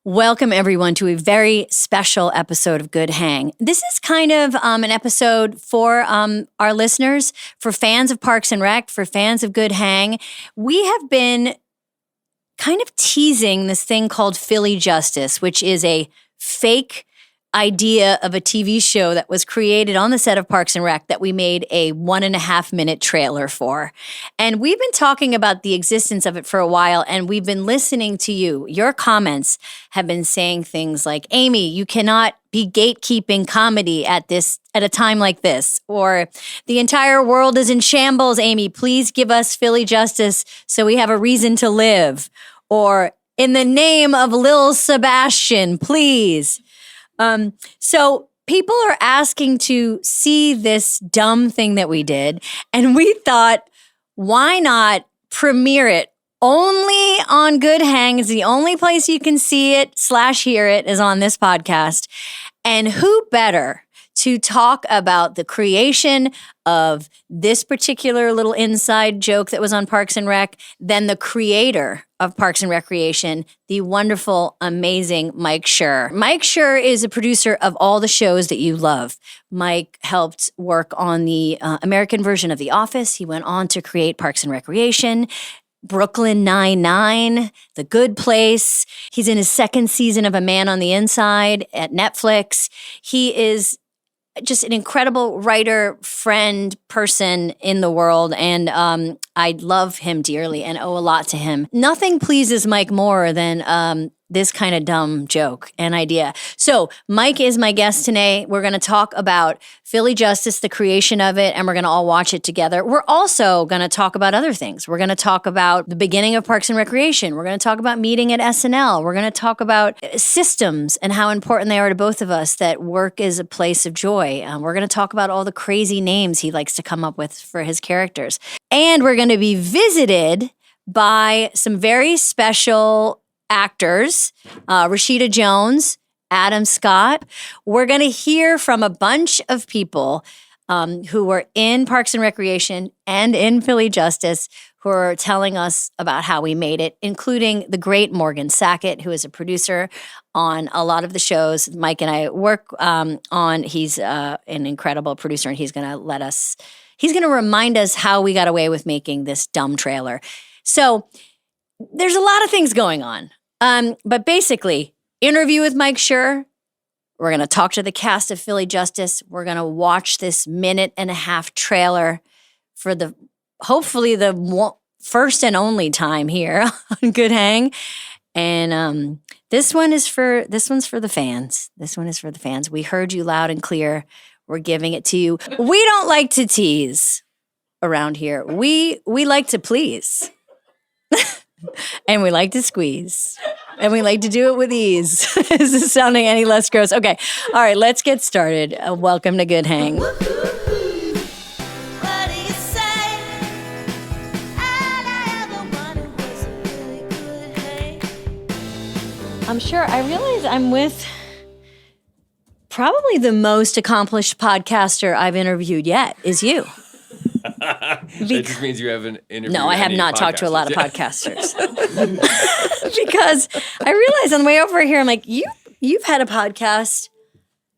Welcome, everyone, to a very special episode of Good Hang. This is kind of an episode for our listeners, for fans of Parks and Rec, for fans of Good Hang. We have been kind of teasing this thing called Philly Justice, which is a fake idea of a TV show that was created on the set of Parks and Rec that we made a 1.5-minute trailer for. And we've been talking about the existence of it for a while, and we've been listening to you. Your comments have been saying things like, Amy, you cannot be gatekeeping comedy at a time like this. Or the entire world is in shambles, Amy. Please give us Philly Justice so we have a reason to live. Or in the name of Lil Sebastian, please. So people are asking to see this dumb thing that we did, and we thought, why not premiere it only on Good Hang? It's the only place you can see it / hear it is on this podcast. And who better to talk about the creation of this particular little inside joke that was on Parks and Rec than the creator of Parks and Recreation, the wonderful, amazing Mike Schur. Mike Schur is a producer of all the shows that you love. Mike helped work on the American version of The Office. He went on to create Parks and Recreation, Brooklyn Nine-Nine, The Good Place. He's in his second season of A Man on the Inside at Netflix. He is just an incredible writer, friend, person in the world. And I love him dearly and owe a lot to him. Nothing pleases Mike more than this kind of dumb joke and idea. So Mike is my guest today. We're going to talk about Philly Justice, the creation of it, and we're going to all watch it together. We're also going to talk about other things. We're going to talk about the beginning of Parks and Recreation. We're going to talk about meeting at SNL. We're going to talk about systems and how important they are to both of us, that work is a place of joy. We're going to talk about all the crazy names he likes to come up with for his characters. And we're going to be visited by some very special actors, Rashida Jones, Adam Scott. We're going to hear from a bunch of people who were in Parks and Recreation and in Philly Justice, who are telling us about how we made it, including the great Morgan Sackett, who is a producer on a lot of the shows Mike and I work on. He's an incredible producer, and he's going to remind us how we got away with making this dumb trailer. So there's a lot of things going on. But basically, interview with Mike Schur. We're going to talk to the cast of Philly Justice. We're going to watch this 1.5-minute trailer for hopefully the first and only time here on Good Hang. And this one's for the fans. This one is for the fans. We heard you loud and clear. We're giving it to you. We don't like to tease around here. We like to please. And we like to squeeze. And we like to do it with ease. Is this sounding any less gross? Okay. All right, let's get started. Welcome to Good Hang. What do you say? All I ever wanted was a really good hang. I'm sure. I realize I'm with probably the most accomplished podcaster I've interviewed yet is you. That just means you haven't interviewed. No, I have not talked to a lot of podcasters. Because I realized on the way over here, I'm like, you've had a podcast,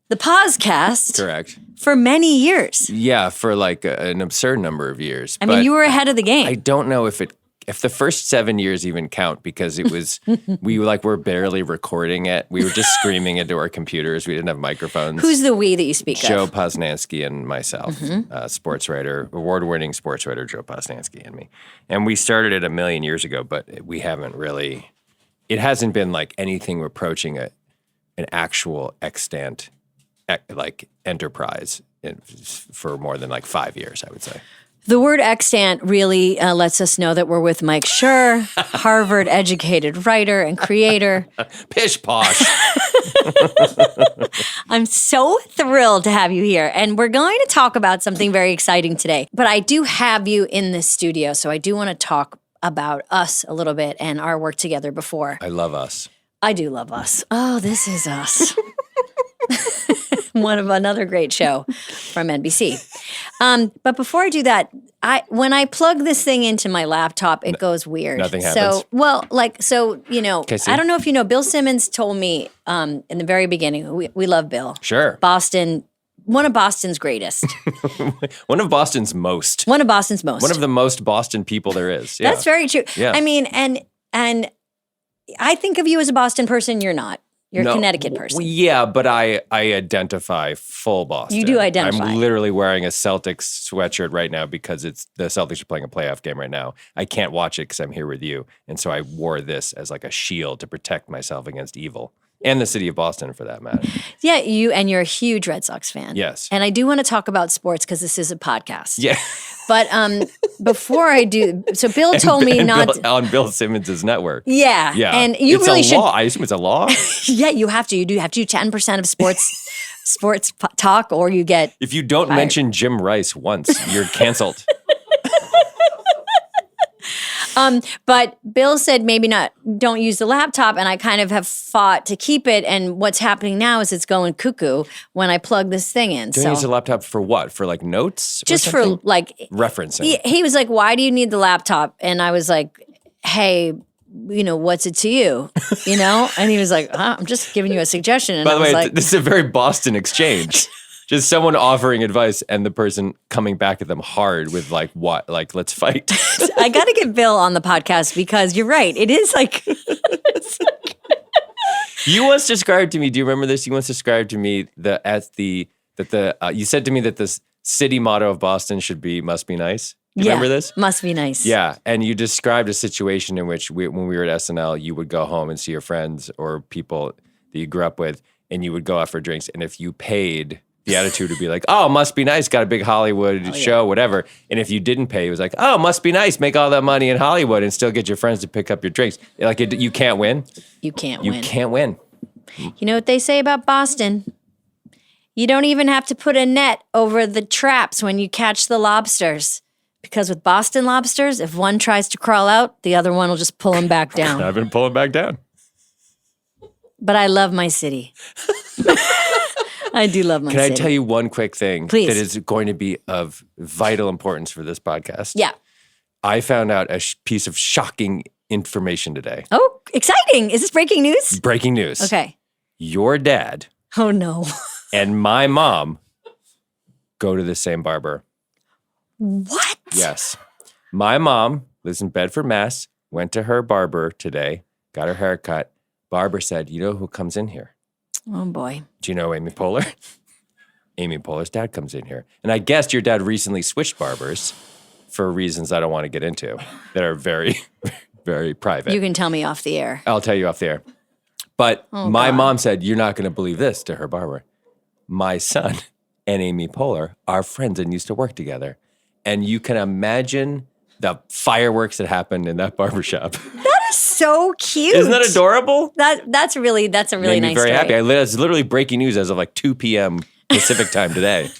the Poscast, correct, for many years. Yeah, for like an absurd number of years. I mean, you were ahead of the game. I don't know if the first 7 years even count, because it was we were barely recording it. We were just screaming into our computers. We didn't have microphones. Who's the we that you speak Joe of? Posnanski and myself, sports writer, award-winning sports writer Joe Posnanski and me. And we started it 1 million years ago, but we haven't really. It hasn't been like anything approaching an actual extant like enterprise for more than like 5 years, I would say. The word extant really lets us know that we're with Mike Schur, Harvard-educated writer and creator. Pish posh. I'm so thrilled to have you here. And we're going to talk about something very exciting today. But I do have you in the studio, so I do want to talk about us a little bit and our work together before. I love us. I do love us. Oh, this is us. One of another great show from NBC. But before I do that, when I plug this thing into my laptop, it goes weird. Nothing happens. So, see. I don't know if you know, Bill Simmons told me in the very beginning, we love Bill. Sure. Boston, one of Boston's greatest. One of Boston's most. One of Boston's most. One of the most Boston people there is. Yeah. That's very true. Yeah. I mean, and I think of you as a Boston person. You're not. You're a Connecticut person. Yeah, but I identify full Boston. You do identify. I'm literally wearing a Celtics sweatshirt right now because the Celtics are playing a playoff game right now. I can't watch it because I'm here with you. And so I wore this as like a shield to protect myself against evil. And the city of Boston, for that matter. Yeah, you're a huge Red Sox fan. Yes. And I do want to talk about sports because this is a podcast. Yeah. But before I do, so Bill told me not on Bill Simmons' network. Yeah. Yeah. And you it's really a should. law. I assume it's a law. Yeah, you have to. You do have to do 10% of sports talk, or you get. If you don't mention Jim Rice once, you're canceled. But Bill said maybe not, don't use the laptop, and I kind of have fought to keep it. And what's happening now is it's going cuckoo when I plug this thing in. Don't use the laptop for what? For like notes? Just for like referencing. He was like, "Why do you need the laptop?" And I was like, "Hey, what's it to you?" And he was like, "I'm just giving you a suggestion." And By the way, like, this is a very Boston exchange. Just someone offering advice and the person coming back at them hard with like, what? Like, let's fight. I got to get Bill on the podcast because you're right. It is like. You once described to me, do you remember this? You once described to me you said to me that the city motto of Boston must be nice. Do you remember this? Must be nice. Yeah. And you described a situation in which when we were at SNL, you would go home and see your friends or people that you grew up with, and you would go out for drinks. And if you paid, the attitude would be like, oh, must be nice, got a big Hollywood show, whatever. And if you didn't pay, it was like, oh, must be nice, make all that money in Hollywood and still get your friends to pick up your drinks. Like, you can't win. You can't win. You can't win. You know what they say about Boston? You don't even have to put a net over the traps when you catch the lobsters. Because with Boston lobsters, if one tries to crawl out, the other one will just pull him back down. I've been pulling back down. But I love my city. I do love my city. Can I tell you one quick thing Please. that is going to be of vital importance for this podcast? Yeah. I found out a piece of shocking information today. Oh, exciting. Is this breaking news? Breaking news. Okay. Your dad Oh, no. and my mom go to the same barber. What? Yes. My mom lives in Bedford, Mass. Went to her barber today, got her hair cut. Barber said, you know who comes in here? Oh, boy. Do you know Amy Poehler? Amy Poehler's dad comes in here. And I guessed your dad recently switched barbers for reasons I don't want to get into that are very, very private. You can tell me off the air. I'll tell you off the air. But my mom said, you're not going to believe this to her barber. My son and Amy Poehler are friends and used to work together. And you can imagine the fireworks that happened in that barbershop. That is so cute. Isn't that adorable? That's a really Made nice me very story. happy. It's literally breaking news as of like 2 p.m. Pacific time today.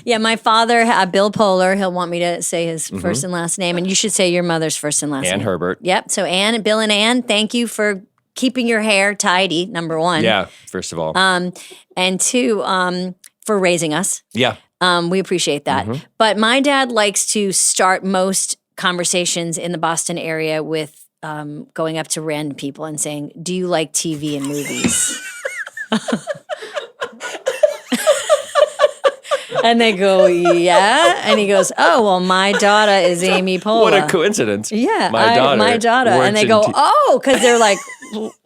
Yeah, my father, Bill Poehler, he'll want me to say his first and last name, and you should say your mother's first and last name. Ann Herbert. Yep. So Bill and Ann, thank you for keeping your hair tidy, number one. Yeah, first of all. And two, for raising us. Yeah. We appreciate that. But my dad likes to start most conversations in the Boston area with going up to random people and saying, do you like TV and movies? And they go, yeah. And he goes, oh, well, my daughter is Amy Poehler. What a coincidence. Yeah, My daughter. And they go, oh, because they're like,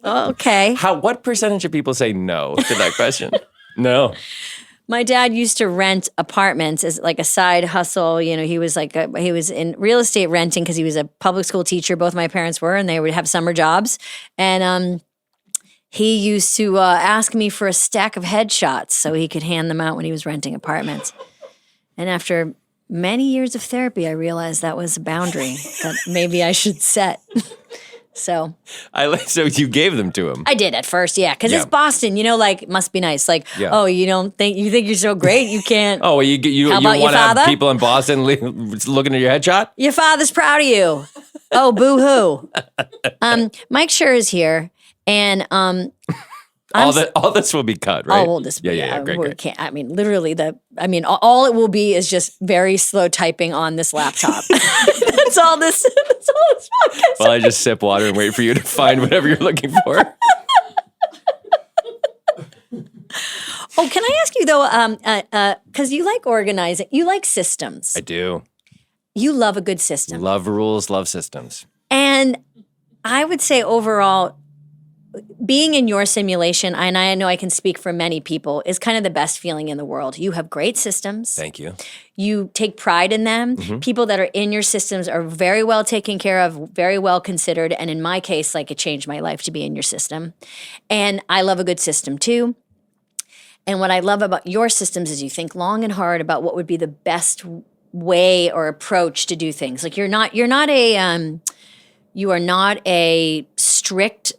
okay. What percentage of people say no to that question? No. My dad used to rent apartments as like a side hustle. You know, he was in real estate renting because he was a public school teacher. Both my parents were, and they would have summer jobs. And he used to ask me for a stack of headshots so he could hand them out when he was renting apartments. And after many years of therapy, I realized that was a boundary that maybe I should set. So you gave them to him. I did at first, yeah, because it's Boston, like must be nice. Like, oh, you think you're so great, you can't. Oh, well, you How about want to have father? people in Boston looking at your headshot? Your father's proud of you. Oh, boo hoo. Mike Schur is here, and All this will be cut, right? Oh, well, this Great, we great. can't. I mean, literally, all it will be is just very slow typing on this laptop. That's all this podcast. Well, I just sip water and wait for you to find whatever you're looking for. Oh, can I ask you though? Because you like organizing, you like systems. I do. You love a good system. Love rules, love systems. And I would say overall, being in your simulation, and I know I can speak for many people, is kind of the best feeling in the world. You have great systems. Thank you. You take pride in them. Mm-hmm. People that are in your systems are very well taken care of, very well considered. And in my case, like it changed my life to be in your system. And I love a good system too. And what I love about your systems is you think long and hard about what would be the best way or approach to do things. Like you are not a strict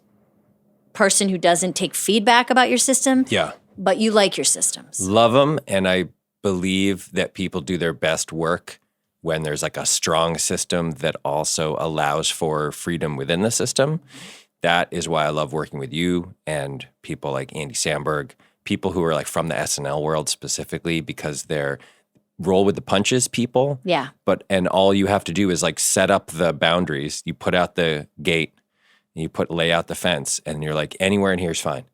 person who doesn't take feedback about your system. Yeah. But you like your systems. Love them. And I believe that people do their best work when there's like a strong system that also allows for freedom within the system. That is why I love working with you and people like Andy Samberg, people who are like from the SNL world specifically, because they're roll with the punches people. Yeah. And all you have to do is like set up the boundaries. You put out the gate, you lay out the fence, and you're like, anywhere in here is fine.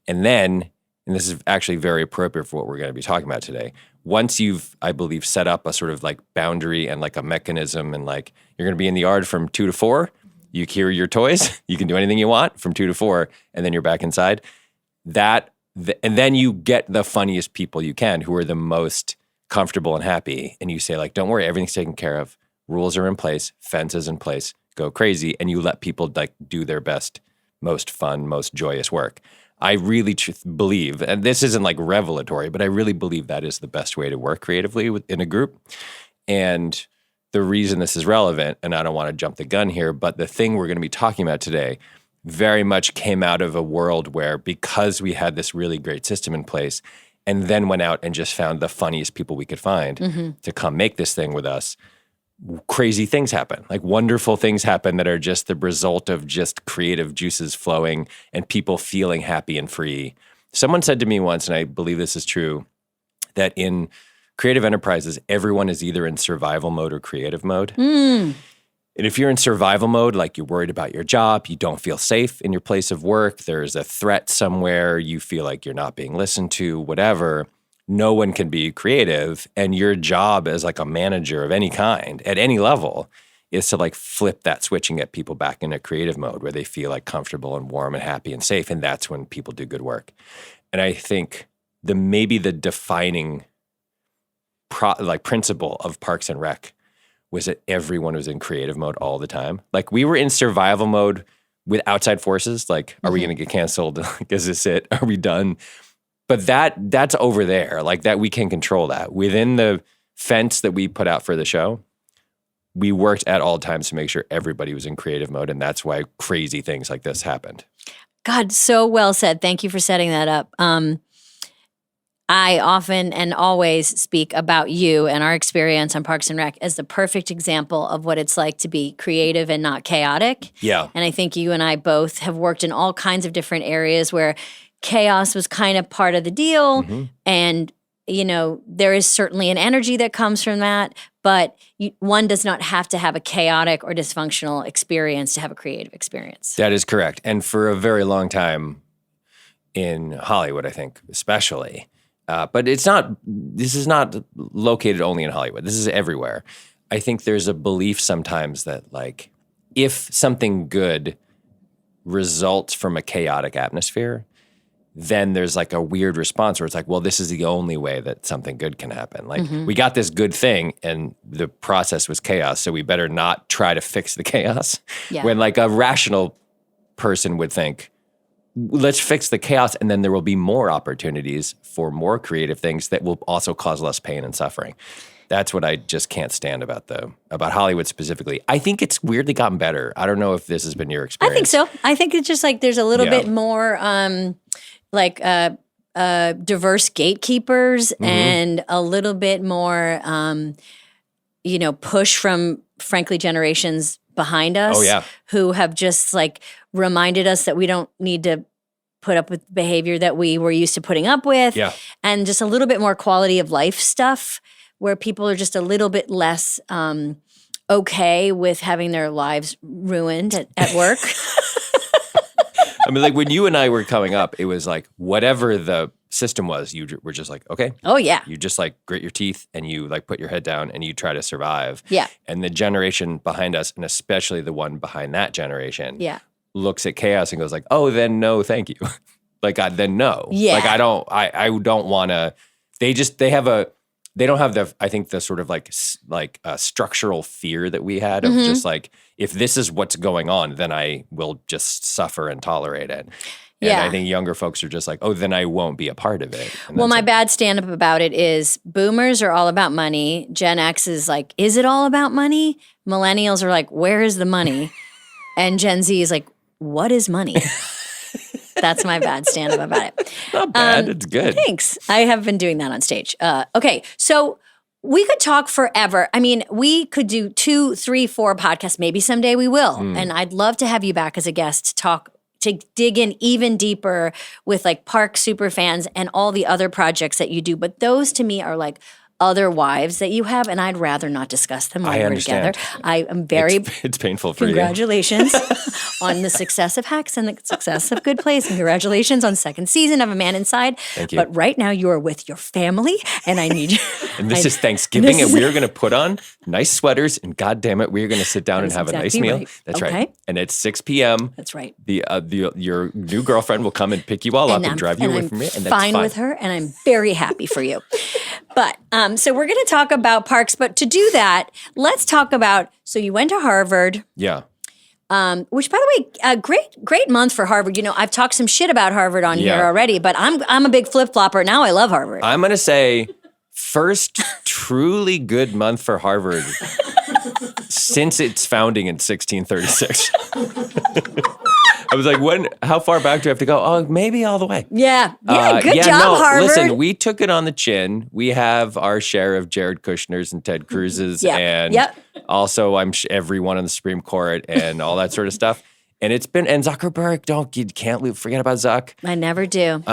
And then, and this is actually very appropriate for what we're going to be talking about today, once you've, I believe, set up a sort of like boundary and like a mechanism, and like you're going to be in the yard from 2 to 4, you carry your toys, you can do anything you want from 2 to 4, and then you're back inside. And then you get the funniest people you can who are the most comfortable and happy. And you say like, don't worry, everything's taken care of. Rules are in place, fences in place, go crazy. And you let people like do their best, most fun, most joyous work. I really believe, and this isn't like revelatory, but I really believe that is the best way to work creatively in a group. And the reason this is relevant, and I don't want to jump the gun here, but the thing we're going to be talking about today very much came out of a world where, because we had this really great system in place, and then went out and just found the funniest people we could find to come make this thing with us, crazy things happen. Like wonderful things happen that are just the result of just creative juices flowing and people feeling happy and free. Someone said to me once, and I believe this is true, that in creative enterprises, everyone is either in survival mode or creative mode. And if you're in survival mode, like you're worried about your job, you don't feel safe in your place of work, there's a threat somewhere, you feel like you're not being listened to, whatever, no one can be creative. And your job as like a manager of any kind, at any level, is to like flip that switch and get people back in a creative mode where they feel like comfortable and warm and happy and safe. And that's when people do good work. And I think maybe the defining principle of Parks and Rec was that everyone was in creative mode all the time. Like we were in survival mode with outside forces. Like, are we going to get canceled? Is this it? Are we done? But that's over there. Like that, we can control that. Within the fence that we put out for the show, we worked at all times to make sure everybody was in creative mode. And that's why crazy things like this happened. God, so well said. Thank you for setting that up. I often and always speak about you and our experience on Parks and Rec as the perfect example of what it's like to be creative and not chaotic. Yeah. And I think you and I both have worked in all kinds of different areas where chaos was kind of part of the deal. And, you know, there is certainly an energy that comes from that, but one does not have to have a chaotic or dysfunctional experience to have a creative experience. That is correct. And for a very long time in Hollywood, I think, especially, but this is not located only in Hollywood. This is everywhere. I think there's a belief sometimes that like, if something good results from a chaotic atmosphere, then there's like a weird response where it's like, well, this is the only way that something good can happen. Like we got this good thing and the process was chaos, so we better not try to fix the chaos. Yeah. When like a rational person would think, let's fix the chaos and then there will be more opportunities for more creative things that will also cause less pain and suffering. That's what I just can't stand about Hollywood specifically. I think it's weirdly gotten better. I don't know if this has been your experience. I think so. I think it's just like there's a little bit more diverse gatekeepers and a little bit more, push from, frankly, generations behind us Oh, yeah. who have just like reminded us that we don't need to put up with behavior that we were used to putting up with. Yeah. And just a little bit more quality of life stuff where people are just a little bit less okay with having their lives ruined at work. I mean, like when you and I were coming up, it was like whatever the system was, you were just like, okay. Oh, yeah. You just like grit your teeth and you like put your head down and you try to survive. Yeah. And the generation behind us, and especially the one behind that generation, Yeah. looks at chaos and goes like, oh, then no, thank you. Then no. Yeah. Like I don't want to, they don't have I think the sort of structural fear that we had of Mm-hmm. just like, if this is what's going on, then I will just suffer and tolerate it. And Yeah. I think younger folks are just like, oh, then I won't be a part of it. And Well, that's my it. bad stand-up about it is boomers are all about money. Gen X is like, is it all about money? Millennials are like, where is the money? And Gen Z is like, what is money? That's my bad stand-up about it. Not bad. It's good. Thanks. I have been doing that on stage. Okay, so we could talk forever. I mean, we could do 2, 3, 4 podcasts. Maybe someday we will. And I'd love to have you back as a guest to dig in even deeper with like Park super fans and all the other projects that you do. But those to me are like other wives that you have, and I'd rather not discuss them when I we're understand. together. I am very It's painful for you. congratulations on the success of Hacks and the success of Good Place. And congratulations on second season of A Man Inside. Thank you. But right now you are with your family, and I need you. And this is Thanksgiving, and we are going to put on nice sweaters, and God damn it, we are going to sit down and is have a nice exactly meal. right. That's Okay. right. And it's 6 p.m. That's right. Your new girlfriend will come and pick you all up and drive you away I'm from me, and that's fine with her, and I'm very happy for you. But so we're going to talk about Parks, but to do that, let's talk about. So you went to Harvard. Yeah. Which, by the way, great month for Harvard. You know, I've talked some shit about Harvard on Yeah. here already, but I'm a big flip flopper now. I love Harvard. I'm going to say first truly good month for Harvard since its founding in 1636. I was like, how far back do I have to go? Oh, maybe all the way. Yeah, good job, no, Harvard. Listen, we took it on the chin. We have our share of Jared Kushner's and Ted Cruz's, Yeah. and Yep. also everyone on the Supreme Court and all that sort of stuff. And it's been, and Zuckerberg, you can't forget about Zuck. I never do.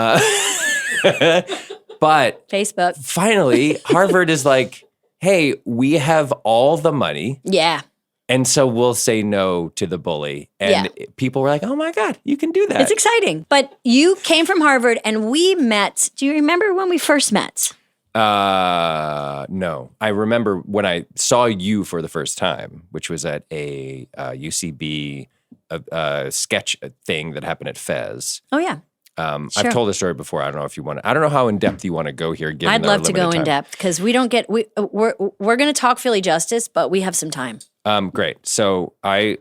But Facebook. finally, Harvard is like, hey, we have all the money. Yeah, And so we'll say no to the bully. And people were like, oh my God, you can do that. it's exciting. But you came from Harvard, and we met. Do you remember when we first met? No. I remember when I saw you for the first time, which was at a UCB sketch thing that happened at Fez. Oh yeah, I've Sure. told the story before. I don't know if you want to. I don't know how in depth you want to go here. Given I'd our love to go limited in time. depth because we don't get. We're going to talk Philly justice, but we have some time. Great. So I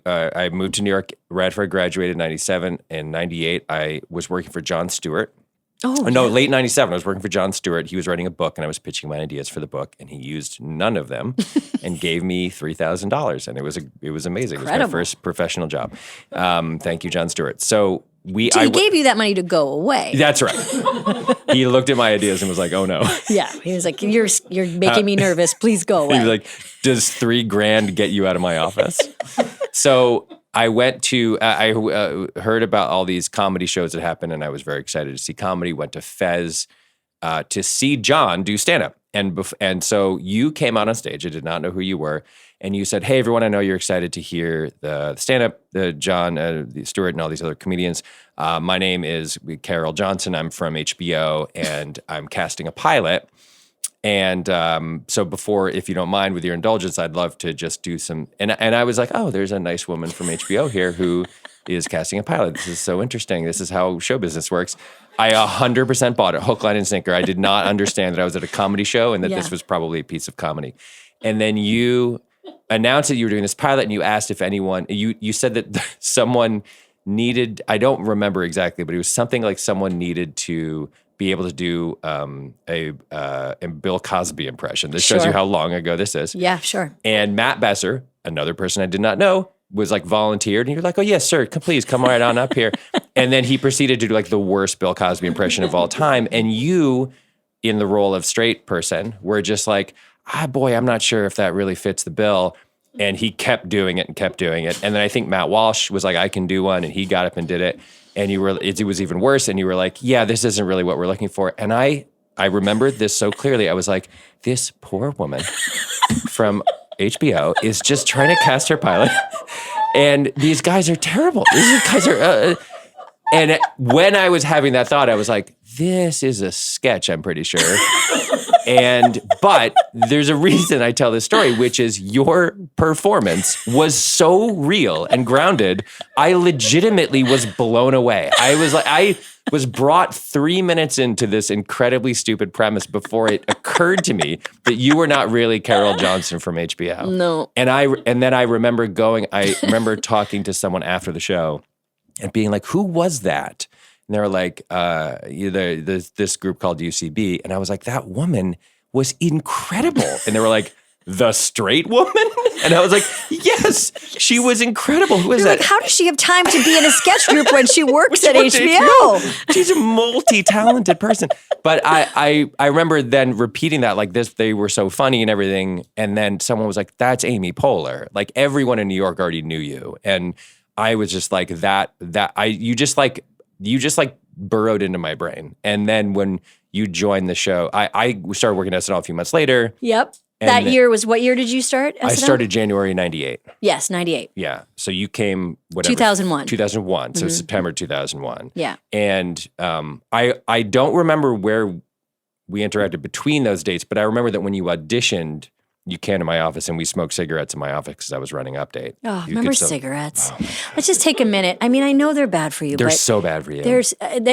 moved to New York right after I graduated in 97. In 98, I was working for Jon Stewart. Oh No, late 97. I was working for Jon Stewart. He was writing a book and I was pitching my ideas for the book and he used none of them and gave me $3,000. And it was amazing. It was my Incredible. first professional job. Thank you, Jon Stewart. So So he gave you that money to go away. That's right. He looked at my ideas and was like, oh no. Yeah, he was like, "You're making me nervous. Please go away." He was like, does $3,000 get you out of my office? So I went to, I heard about all these comedy shows that happened and I was very excited to see comedy, went to Fez to see John do stand-up. And so you came out on stage, I did not know who you were, and you said, hey, everyone, I know you're excited to hear the stand-up, John Stewart and all these other comedians. My name is Carol Johnson. I'm from HBO, and I'm casting a pilot. And so before, if you don't mind, with your indulgence, I'd love to just do some, and I was like, oh, there's a nice woman from HBO here who is casting a pilot. This is so interesting. This is how show business works. I 100% bought it, hook, line, and sinker. I did not understand that I was at a comedy show and that this was probably a piece of comedy. And then you announced that you were doing this pilot and you asked if anyone, you said that someone needed, I don't remember exactly, but it was something like someone needed to be able to do a Bill Cosby impression. This shows you how long ago this is. Yeah, sure. And Matt Besser, another person I did not know, was like volunteered. And you're like, oh, yes, sir, please come right on up here. And then he proceeded to do like the worst Bill Cosby impression of all time. And you, in the role of straight person, were just like, boy, I'm not sure if that really fits the bill. And he kept doing it and kept doing it. And then I think Matt Walsh was like, I can do one. And he got up and did it. And it was even worse. And you were like, yeah, this isn't really what we're looking for. And I remember this so clearly. I was like, this poor woman from HBO is just trying to cast her pilot. And these guys are terrible. These guys are... and when I was having that thought, I was like, this is a sketch, I'm pretty sure. But there's a reason I tell this story, which is your performance was so real and grounded. I legitimately was blown away. I was brought 3 minutes into this incredibly stupid premise before it occurred to me that you were not really Carol Johnson from HBO. No. And then I remember talking to someone after the show and being like, who was that? And they were like, there's this group called UCB. And I was like, that woman was incredible. And they were like, the straight woman? And I was like, yes, she was incredible. Who is You're that? like, how does she have time to be in a sketch group when she works at HBO? She's a multi-talented person. But I remember then repeating that like this, they were so funny and everything. And then someone was like, that's Amy Poehler. Like everyone in New York already knew you. And I was just like you just burrowed into my brain. And then when you joined the show, I started working at SNL a few months later. Yep. That year was, what year did you start SNL? I started January 98. Yes, 98. Yeah. So you came, whatever. 2001. 2001. So September 2001. Yeah. And I don't remember where we interacted between those dates, but I remember that when you auditioned, you came to my office and we smoked cigarettes in my office because I was running Update. Oh, remember cigarettes? Oh. Let's just take a minute. I mean, I know they're bad for you. They're but so bad for you.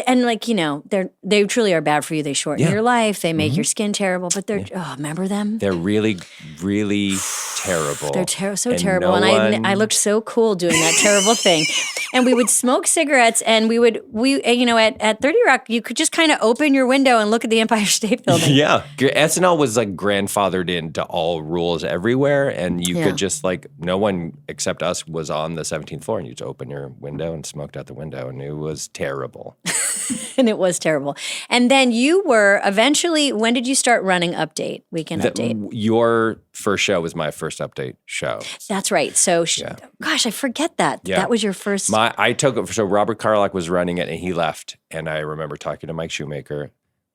And like, you know, they truly are bad for you. They shorten your life. They make your skin terrible. But remember them? They're really, really terrible. They're so terrible. And I looked so cool doing that terrible thing. And we would smoke cigarettes, and we at 30 Rock, you could just kind of open your window and look at the Empire State Building. Yeah. SNL was like grandfathered into all rules everywhere, and you could just like, no one except us was on the 17th floor, and you just open your window and smoked out the window, and it was terrible. And it was terrible. And then you were eventually, when did you start running Weekend Update? Your first show was my first Update show. That's right. So, gosh, I forget that. Yeah. That was your first. I took it. So Robert Carlock was running it, and he left. And I remember talking to Mike Shoemaker,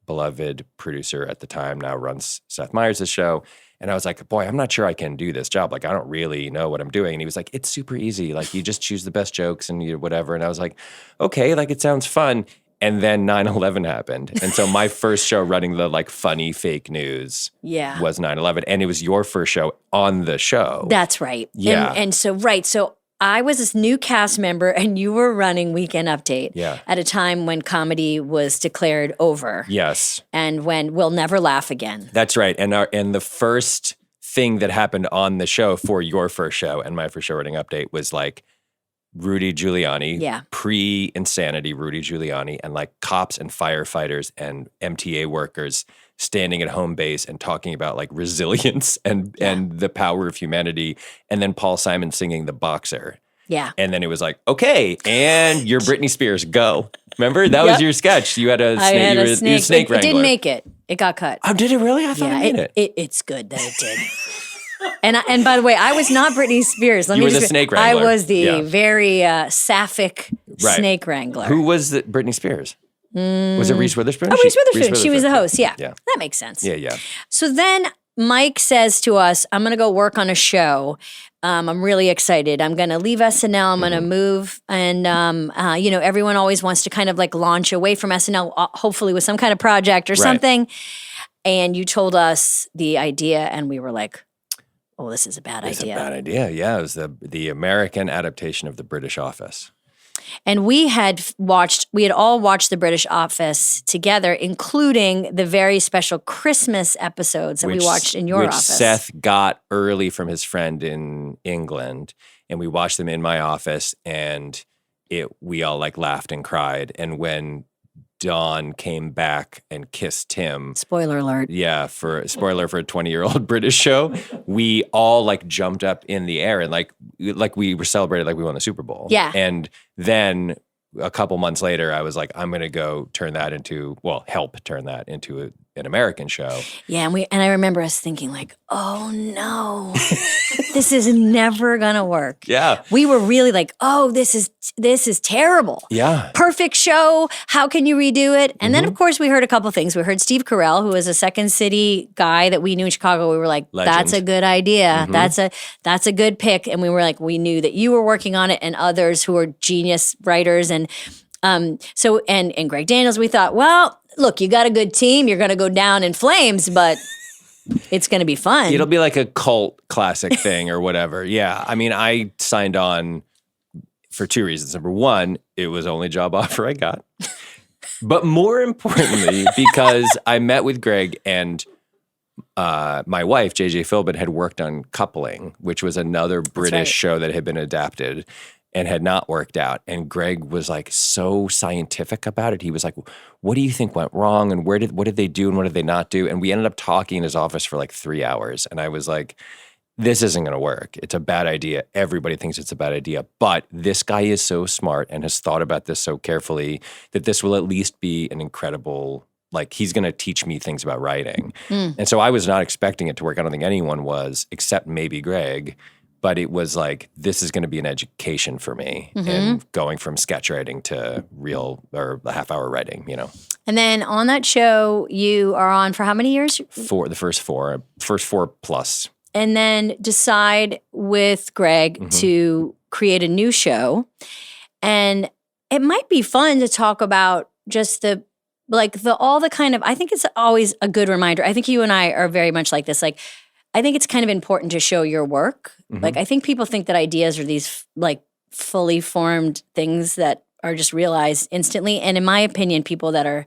beloved producer at the time, now runs Seth Meyers' show. And I was like, boy, I'm not sure I can do this job. Like, I don't really know what I'm doing. And he was like, it's super easy. Like, you just choose the best jokes and you whatever. And I was like, okay, like, it sounds fun. And then 9/11 happened. And so my first show running the like funny fake news was 9/11. And it was your first show on the show. That's right. Yeah. And so I was this new cast member, and you were running Weekend Update at a time when comedy was declared over. Yes. And when We'll Never Laugh Again. That's right. And the first thing that happened on the show for your first show and my first show running Update was like Rudy Giuliani, pre-insanity Rudy Giuliani, and like cops and firefighters and MTA workers standing at home base and talking about like resilience and the power of humanity. And then Paul Simon singing The Boxer. Yeah. And then it was like, okay, and you're Britney Spears, go. Remember? That was your sketch. You had a snake wrangler. It didn't make it. It got cut. Oh, did it really? I thought it made it. It's good that it did. And by the way, I was not Britney Spears. You were the snake wrangler. I was the very sapphic snake wrangler. Who was Britney Spears? Was it Reese Witherspoon? Oh, Reese Witherspoon. She was the host. Yeah. That makes sense. Yeah. So then Mike says to us, I'm going to go work on a show. I'm really excited. I'm going to leave SNL. I'm going to move. And, everyone always wants to kind of like launch away from SNL, hopefully with some kind of project or something. And you told us the idea, and we were like, oh, this is a bad idea. It's a bad idea. Yeah, it was the American adaptation of The British Office. And we had all watched The British Office together, including the very special Christmas episodes that we watched in your office. Which Seth got early from his friend in England, and we watched them in my office, and we all like laughed and cried. And when Dawn came back and kissed Tim. Spoiler alert. Yeah, for a 20-year-old British show. We all like jumped up in the air and like we were celebrated like we won the Super Bowl. Yeah. And then a couple months later, I was like, I'm going to go help turn that into an American show. Yeah, and I remember us thinking like, oh no, this is never gonna work. Yeah. We were really like, oh, this is terrible. Yeah. Perfect show. How can you redo it? And then of course we heard a couple things. We heard Steve Carell, who was a Second City guy that we knew in Chicago. We were like, that's a good idea. That's a good pick. And we were like, we knew that you were working on it and others who are genius writers and and Greg Daniels. We thought, well, look, you got a good team. You're going to go down in flames, but it's going to be fun. It'll be like a cult classic thing or whatever. Yeah. I mean, I signed on for two reasons. Number one, it was the only job offer I got. But more importantly, because I met with Greg and my wife, JJ Philbin, had worked on Coupling, which was another British show that had been adapted and had not worked out. And Greg was like so scientific about it. He was like, what do you think went wrong? And what did they do and what did they not do? And we ended up talking in his office for like 3 hours. And I was like, this isn't going to work. It's a bad idea. Everybody thinks it's a bad idea. But this guy is so smart and has thought about this so carefully that this will at least be an incredible, like he's going to teach me things about writing. And so I was not expecting it to work. I don't think anyone was, except maybe Greg. But it was like, this is going to be an education for me in going from sketch writing to real or a half-hour writing, you know. And then on that show, you are on for how many years? The first four plus. And then decide with Greg to create a new show. And it might be fun to talk about just all the kind of, I think it's always a good reminder. I think you and I are very much like this. Like, I think it's kind of important to show your work. Like, I think people think that ideas are these like fully formed things that are just realized instantly. And in my opinion, people that are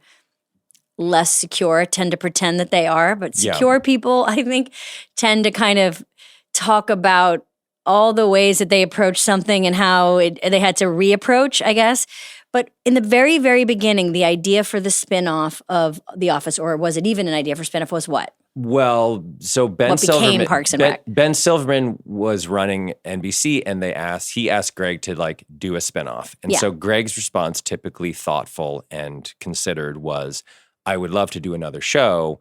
less secure tend to pretend that they are. But secure people, I think, tend to kind of talk about all the ways that they approach something and how they had to reapproach, I guess. But in the very, very beginning, the idea for the spinoff of The Office, or was it even an idea for spinoff, was what? Well, so What became Parks and Rec? Ben Silverman was running NBC, and he asked Greg to like do a spinoff. And so Greg's response, typically thoughtful and considered, was, I would love to do another show.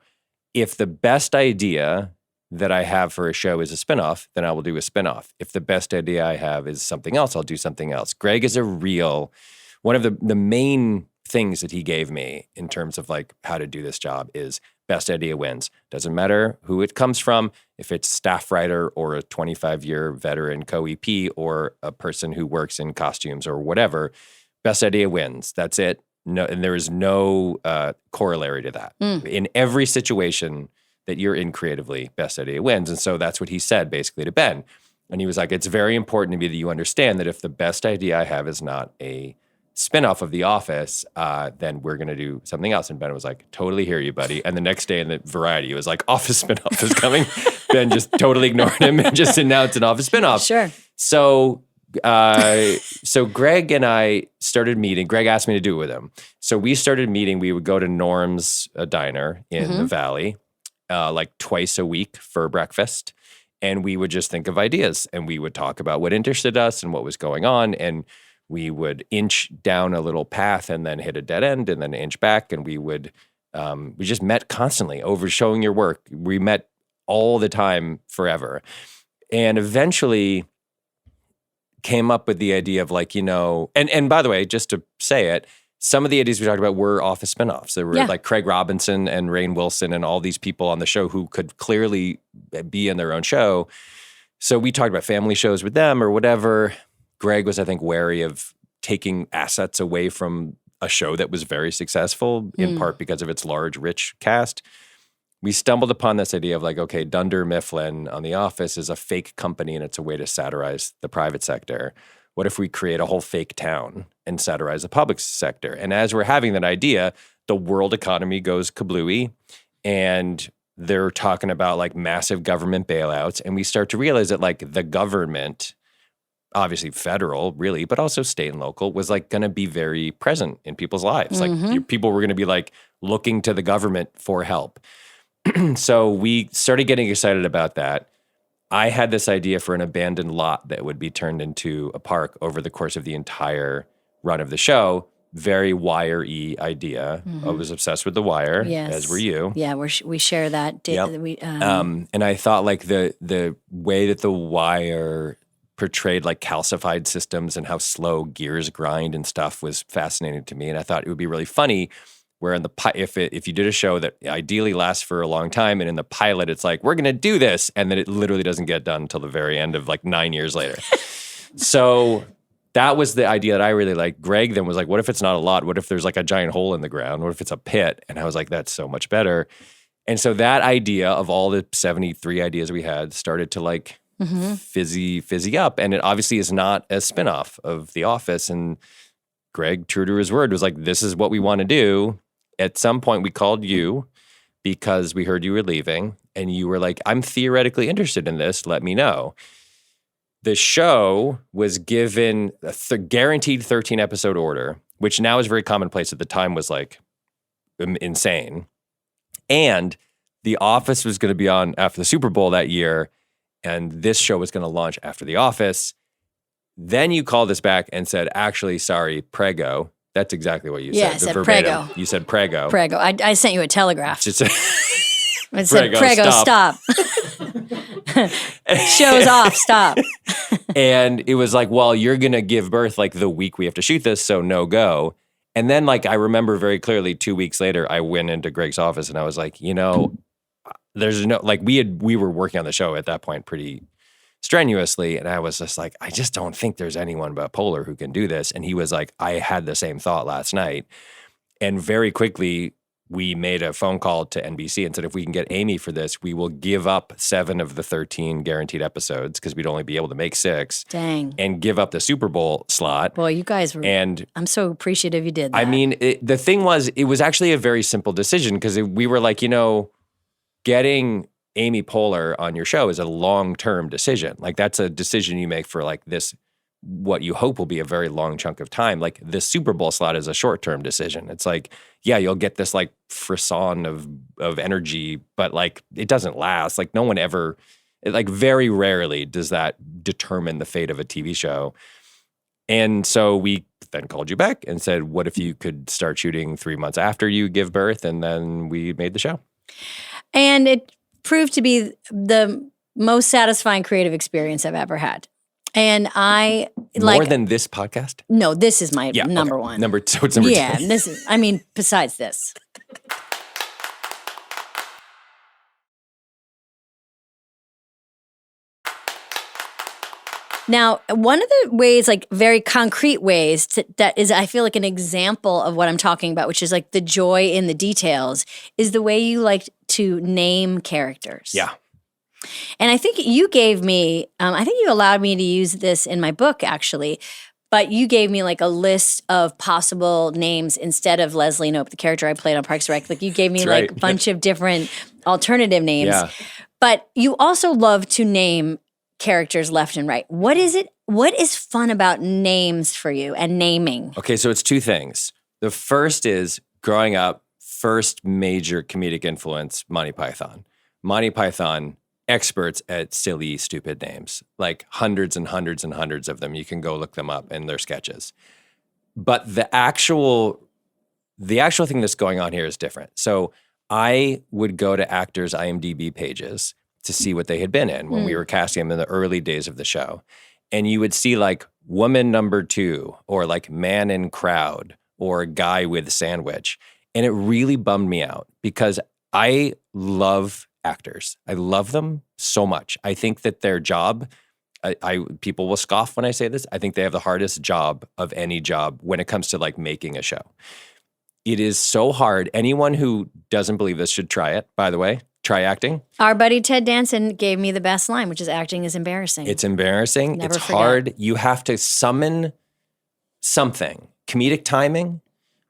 If the best idea that I have for a show is a spinoff, then I will do a spinoff. If the best idea I have is something else, I'll do something else. Greg is one of the main things that he gave me in terms of like how to do this job is best idea wins. Doesn't matter who it comes from, if it's staff writer or a 25-year veteran co-EP or a person who works in costumes or whatever, best idea wins. That's it. No, and there is no corollary to that. In every situation that you're in creatively, best idea wins. And so that's what he said basically to Ben. And he was like, it's very important to me that you understand that if the best idea I have is not a spinoff of The Office, then we're going to do something else. And Ben was like, totally hear you, buddy. And the next day in the Variety, it was like, Office spinoff is coming. Ben just totally ignored him and just announced an Office spinoff. Sure. So Greg and I started meeting. Greg asked me to do it with him. So we started meeting. We would go to Norm's Diner in the Valley like twice a week for breakfast. And we would just think of ideas. And we would talk about what interested us and what was going on. And we would inch down a little path and then hit a dead end and then inch back. And we just met constantly over showing your work. We met all the time forever. And eventually came up with the idea of like, and by the way, just to say it, some of the ideas we talked about were Office spinoffs. There were like Craig Robinson and Rainn Wilson and all these people on the show who could clearly be in their own show. So we talked about family shows with them or whatever. Greg was, I think, wary of taking assets away from a show that was very successful, in part because of its large, rich cast. We stumbled upon this idea of like, okay, Dunder Mifflin on The Office is a fake company and it's a way to satirize the private sector. What if we create a whole fake town and satirize the public sector? And as we're having that idea, the world economy goes kablooey and they're talking about like massive government bailouts. And we start to realize that like the government, obviously federal, really, but also state and local, was like going to be very present in people's lives. Like people were going to be like looking to the government for help. So we started getting excited about that. I had this idea for an abandoned lot that would be turned into a park over the course of the entire run of the show. very Wire-y idea. I was obsessed with The Wire, as were you. Yeah, we share that. Yep. And I thought like the way that The Wire portrayed like calcified systems and how slow gears grind and stuff was fascinating to me. And I thought it would be really funny where in the if you did a show that ideally lasts for a long time, and in the pilot it's like, we're going to do this, and then it literally doesn't get done until the very end of like 9 years later. So that was the idea that I really liked. Greg then was like, what if it's not a lot? What if there's like a giant hole in the ground? What if it's a pit? And I was like, that's so much better. And so that idea of all the 73 ideas we had started to like fizzy up. And it obviously is not a spinoff of The Office. And Greg, true to his word, was like, this is what we want to do. At some point we called you because we heard you were leaving, and you were like, I'm theoretically interested in this. Let me know. The show was given a guaranteed 13-episode order, which now is very commonplace. At the time was like insane. And The Office was going to be on after the Super Bowl that year, and this show was going to launch after The Office. Then you called us back and said, actually, sorry, prego. That's exactly what you said. Yeah, I said prego. You said prego. Prego. I sent you a telegraph. Just said, It said, prego, stop. Show's off, stop. And it was like, well, you're going to give birth like the week we have to shoot this, so no go. And then like I remember very clearly 2 weeks later, I went into Greg's office and I was like, there's no, like we were working on the show at that point pretty strenuously. And I was just like, I just don't think there's anyone but Poehler who can do this. And he was like, I had the same thought last night. And very quickly, we made a phone call to NBC and said, if we can get Amy for this, we will give up 7 of the 13 guaranteed episodes because we'd only be able to make 6. Dang. And give up the Super Bowl slot. Boy, you guys were, and I'm so appreciative you did that. I mean, the thing was, it was actually a very simple decision because we were like, getting Amy Poehler on your show is a long-term decision. Like that's a decision you make for like this, what you hope will be a very long chunk of time. Like the Super Bowl slot is a short-term decision. It's like, yeah, you'll get this like frisson of energy, but like it doesn't last. Like no one ever, like very rarely does that determine the fate of a TV show. And so we then called you back and said, what if you could start shooting 3 months after you give birth? And then we made the show. And it proved to be the most satisfying creative experience I've ever had. And I like more than this podcast. No, this is my number one. So it's number 2. Yeah, this is. I mean, besides this. Now, one of the ways, like very concrete ways that is, I feel like an example of what I'm talking about, which is like the joy in the details, is the way you like to name characters. Yeah. And I think you gave me, I think you allowed me to use this in my book actually, but you gave me like a list of possible names instead of Leslie Knope, the character I played on Parks and Rec. Like you gave me That's like right. a bunch of different alternative names. Yeah. But you also love to name characters left and right. What is fun about names for you and naming? Okay, so it's 2 things. The first is growing up, first major comedic influence, Monty Python. Monty Python, experts at silly, stupid names, like hundreds and hundreds and hundreds of them. You can go look them up in their sketches. But the actual thing that's going on here is different. So I would go to actors' IMDb pages to see what they had been in when we were casting them in the early days of the show. And you would see like woman number 2 or like man in crowd or guy with sandwich. And it really bummed me out because I love actors. I love them so much. I think that their job, people will scoff when I say this, I think they have the hardest job of any job when it comes to like making a show. It is so hard. Anyone who doesn't believe this should try it, by the way. Try acting. Our buddy Ted Danson gave me the best line, which is acting is embarrassing. It's embarrassing. Never it's forget. hard. You have to summon something, comedic timing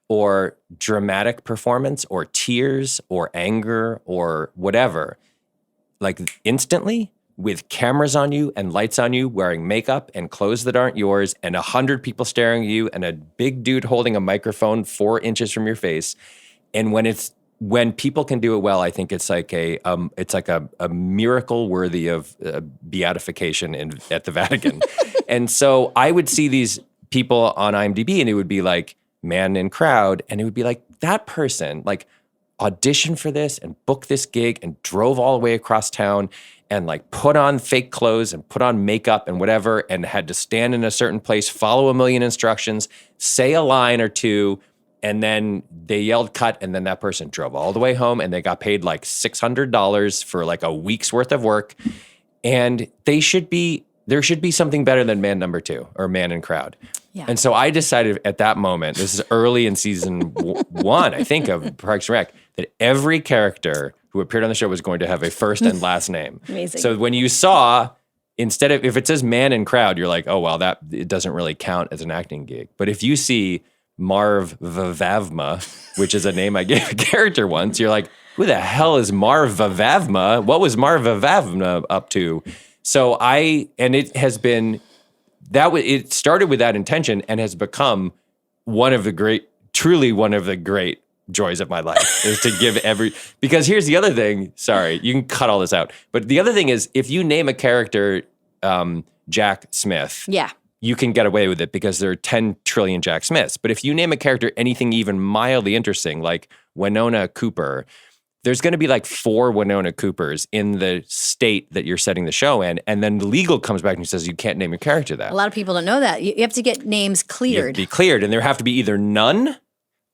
or dramatic performance or tears or anger or whatever, like instantly with cameras on you and lights on you, wearing makeup and clothes that aren't yours and 100 people staring at you and a big dude holding a microphone 4 inches from your face. And when people can do it well, I think it's like a miracle worthy of beatification at the Vatican. And so I would see these people on IMDb and it would be like man in crowd, and it would be like that person like auditioned for this and booked this gig and drove all the way across town and like put on fake clothes and put on makeup and whatever and had to stand in a certain place, follow a million instructions, say a line or two, and then they yelled cut, and then that person drove all the way home and they got paid like $600 for like a week's worth of work. And there should be something better than man number 2 or man in crowd. Yeah. And so I decided at that moment, this is early in season 1, I think, of Parks and Rec, that every character who appeared on the show was going to have a first and last name. Amazing. So when you saw, instead of, if it says man in crowd, you're like, oh, well, that it doesn't really count as an acting gig. But if you see Marv Vavavma, which is a name I gave a character once, you're like, who the hell is Marv Vavavma? What was Marv Vavavma up to? So it has been, it started with that intention and has become truly one of the great joys of my life is to give because here's the other thing, sorry, you can cut all this out. But the other thing is if you name a character Jack Smith, Yeah. you can get away with it because there are 10 trillion Jack Smiths. But if you name a character anything even mildly interesting, like Winona Cooper, there's going to be like 4 Winona Coopers in the state that you're setting the show in. And then the legal comes back and says, you can't name your character that. A lot of people don't know that. You have to get names You have cleared. to be cleared. And there have to be either none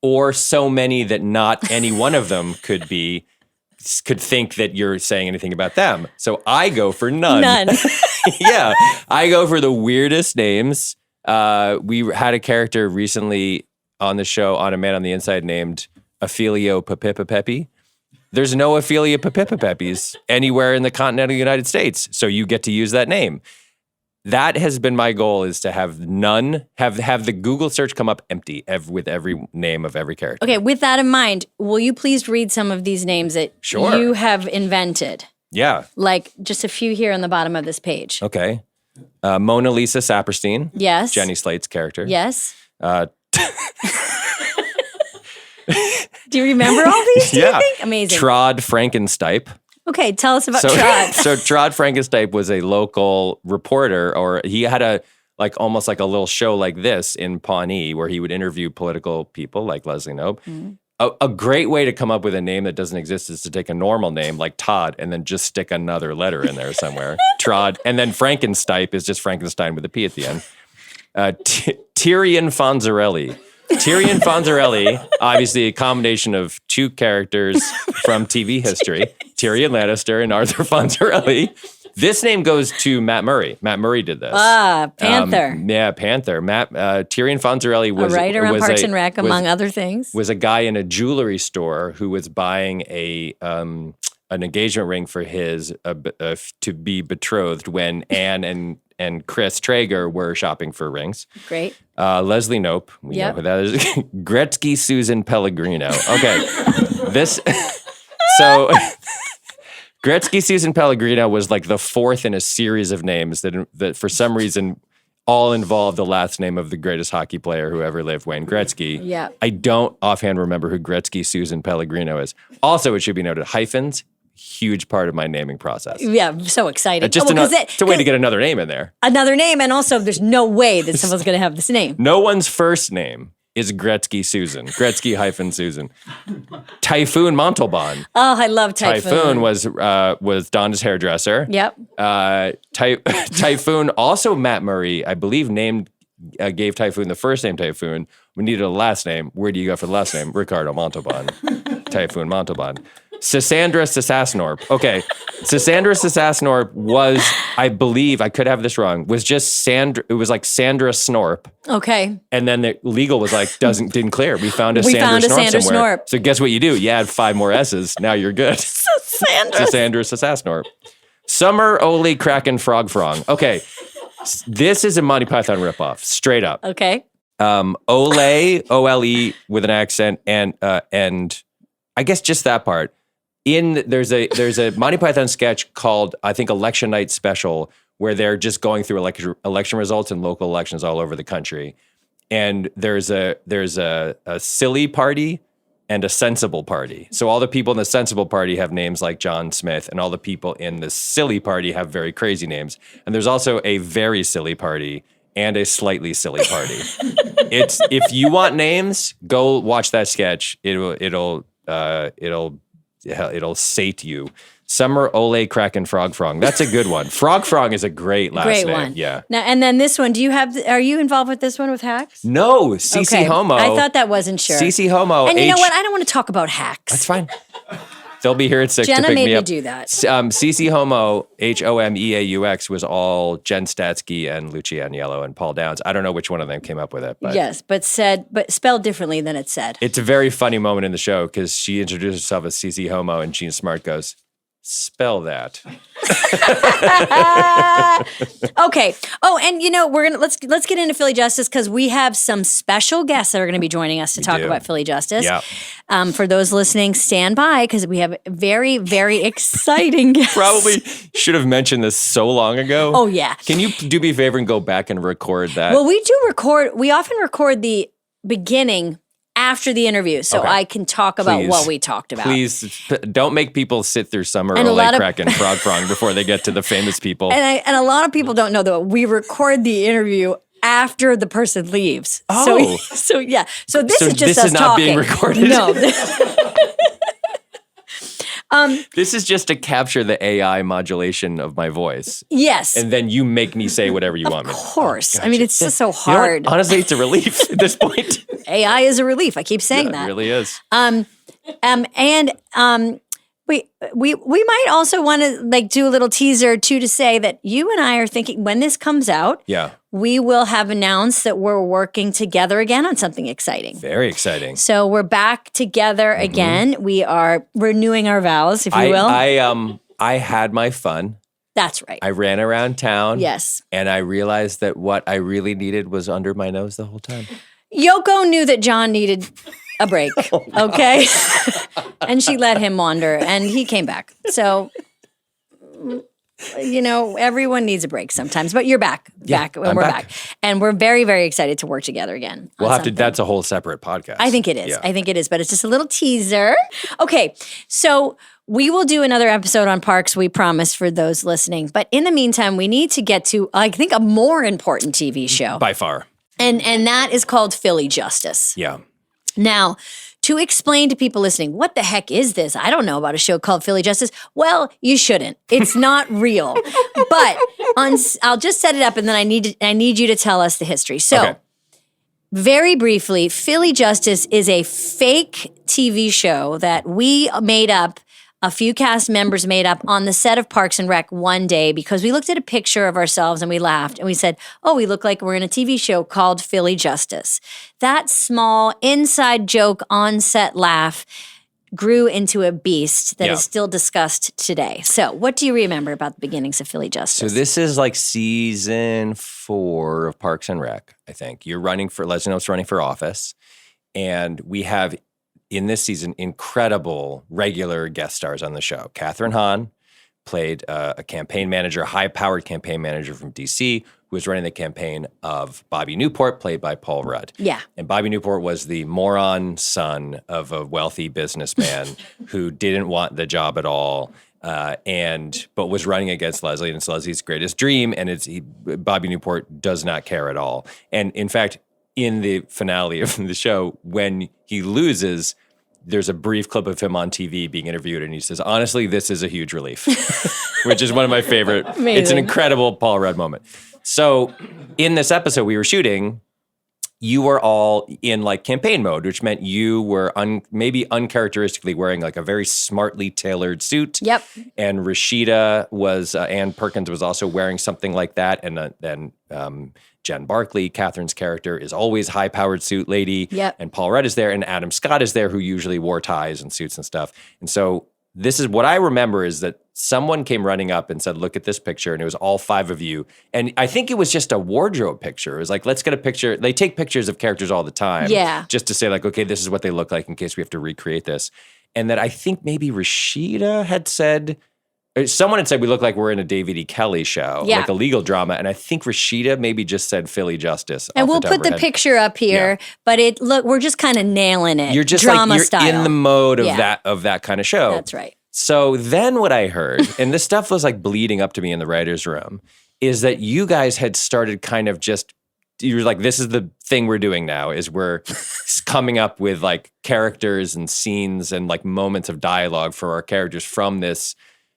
or so many that not any one of them could think that you're saying anything about them. So I go for none. None. Yeah. I go for the weirdest names. We had a character recently on the show, on A Man on the Inside, named Ophelio Papipapepi. There's no Ophelia Papipapepis anywhere in the continental United States, so you get to use that name. That has been my goal, is to have none, have the Google search come up empty with every name of every character. Okay, with that in mind, will you please read some of these names that Sure. you have invented? Yeah. Like just a few here on the bottom of this page. Okay. Mona Lisa Saperstein. Yes. Jenny Slate's character. Yes. Uh, Do you remember all these? Do you think? Amazing. Trod Frankenstipe. Okay, tell us about So, Trod. so Trod Frankenstipe was a local reporter, or he had almost like a little show like this in Pawnee where he would interview political people like Leslie Knope. Mm-hmm. A great way to come up with a name that doesn't exist is to take a normal name like Todd and then just stick another letter in there somewhere. Trod. And then Frankenstipe is just Frankenstein with a P at the end. Tyrion Fonzarelli. Tyrion Fonzarelli, obviously a combination of 2 characters from TV history, Tyrion Lannister and Arthur Fonzarelli. This name goes to Matt Murray. Matt Murray did this. Panther. Panther. Tyrion Fonzarelli was a writer on Parks and Rec, among other things. Was a guy in a jewelry store who was buying an engagement ring for his to be betrothed when Anne and Chris Traeger were shopping for rings. Great. Leslie Knope, we know who that is. Gretzky Susan Pellegrino. Okay, so Gretzky Susan Pellegrino was like the 4th in a series of names that for some reason all involved the last name of the greatest hockey player who ever lived, Wayne Gretzky. Yeah. I don't offhand remember who Gretzky Susan Pellegrino is. Also, it should be noted, hyphens, huge part of my naming process. Yeah, so exciting. It's a way to get another name in there. Another name, and also there's no way that someone's going to have this name. No one's first name is Gretzky Susan. Gretzky hyphen Susan. Typhoon Montalban. Oh, I love Typhoon. Typhoon was Donna's hairdresser. Yep. Typhoon, also Matt Murray, I believe, gave Typhoon the first name Typhoon. We needed a last name. Where do you go for the last name? Ricardo Montalban. Typhoon Montalban. Sasandra Sasasnorp. Okay. Sasandra Sasasnorp was, I believe, I could have this wrong, was just it was like Sandra Snorp. Okay. And then the legal was like, didn't clear. We found a We Sandra found a Snorp Sandra somewhere. Snorp. So guess what you do? You add 5 more S's. Now you're good. Sandra. Sasandra Sasasnorp. Summer Ole Kraken Frog Frong. Okay. This is a Monty Python ripoff, straight up. Okay. Ole, O-L-E with an accent, and I guess just that part. There's a Monty Python sketch called, I think, Election Night Special, where they're just going through election results in local elections all over the country. And there's a silly party and a sensible party. So all the people in the sensible party have names like John Smith, and all the people in the silly party have very crazy names. And there's also a very silly party, and a slightly silly party. It's if you want names, go watch that sketch. It'll sate you. Summer Ole Kraken Frog Frong. That's a good one. Frog Frong is a great last Great name. one. Yeah. Now, and then this one, are you involved with this one with hacks? No, CC Okay. Homo. I thought that wasn't sure. CC Homo. And you know what? I don't want to talk about hacks. That's fine. They'll be here at 6 Jenna to pick made me me up. do that. CC Homo, Homeaux, was all Jen Statsky and Lucia Agnello and Paul Downs. I don't know which one of them came up with it. But Yes, but spelled differently than it said. it's a very funny moment in the show because she introduced herself as CC Homo and Gene Smart goes, spell that. Okay. Oh, and let's get into Philly Justice because we have some special guests that are going to be joining us to talk do. about Philly Justice. Yeah. For those listening, stand by because we have very, very exciting guests. Probably should have mentioned this so long ago. Oh, yeah. Can you do me a favor and go back and record that? Well, we often record the beginning after the interview so Okay. I can talk about Please. what we talked about. Please don't make people sit through Summer And a Ole lot of- Kraken Frog Frong before they get to the famous people. And a lot of people don't know that we record the interview after the person leaves. Oh. So yeah. So this So is just this us is not talking. being recorded? No. This is just to capture the AI modulation of my voice. Yes. And then you make me say whatever you want me of to. course. I mean, it's just so You know what? hard. Honestly, it's a relief at this point. AI is a relief. I keep saying It that. really is. We might also want to do a little teaser too to say that you and I are thinking when this comes out, Yeah. we will have announced that we're working together again on something exciting. Very exciting. So we're back together again. We are renewing our vows, if you will. I had my fun. That's right. I ran around town. Yes. And I realized that what I really needed was under my nose the whole time. Yoko knew that John needed a break. Oh, Okay. And she let him wander and he came back. So, everyone needs a break sometimes, but you're back. I'm We're back. back. And we're very, very excited to work together again. We'll on have to, something. that's a whole separate podcast. I think it is. Yeah. I think it is, but it's just a little teaser. Okay. So we will do another episode on parks, we promise, for those listening. But in the meantime, we need to get to, I think, a more important TV show. By far. And that is called Philly Justice. Yeah. Now, to explain to people listening, what the heck is this? I don't know about a show called Philly Justice. Well, you shouldn't. It's not real. But I'll just set it up and then I need you to tell us the history. So, Okay. very briefly, Philly Justice is a fake TV show that we made up. A few cast members made up on the set of Parks and Rec one day because we looked at a picture of ourselves and we laughed and we said, oh, we look like we're in a TV show called Philly Justice. That small inside joke on set laugh grew into a beast that is still discussed today. So what do you remember about the beginnings of Philly So Justice? this is like season 4 of Parks and Rec, I think. You're running for, Leslie Knope's running for office. And we have, in this season, incredible regular guest stars on the show. Catherine Hahn played a campaign manager, high-powered campaign manager from D.C., who was running the campaign of Bobby Newport, played by Paul Rudd. Yeah. And Bobby Newport was the moron son of a wealthy businessman who didn't want the job at all, but was running against Leslie, and it's Leslie's greatest dream, and Bobby Newport does not care at all. And in fact, in the finale of the show, when he loses, there's a brief clip of him on TV being interviewed, and he says, honestly, this is a huge relief, which is one of my favorite. Amazing. It's an incredible Paul Rudd moment. So in this episode we were shooting, you were all in like campaign mode, which meant you were maybe uncharacteristically wearing like a very smartly tailored suit. Yep. And Rashida was, Ann Perkins was also wearing something like that. And then Jen Barkley, Catherine's character, is always high-powered suit lady. Yep. And Paul Rudd is there, and Adam Scott is there, who usually wore ties and suits and stuff. And so this is what I remember is that someone came running up and said, look at this picture. And it was all 5 of you. And I think it was just a wardrobe picture. It was like, let's get a picture. They take pictures of characters all the time. Yeah. Just to say like, okay, this is what they look like in case we have to recreate this. And that I think maybe Rashida had said, someone had said we look like we're in a David E. Kelly show, Yeah. like a legal drama. And I think Rashida maybe just said Philly Justice. And off we'll the top put of her the head. picture up here, but we're just kind of nailing it. You're just drama like, you're style. in the mode of Yeah. that kind of show. That's right. So then what I heard, and this stuff was like bleeding up to me in the writer's room, is that you guys had started kind of just you're like, this is the thing we're doing now is we're coming up with like characters and scenes and like moments of dialogue for our characters from this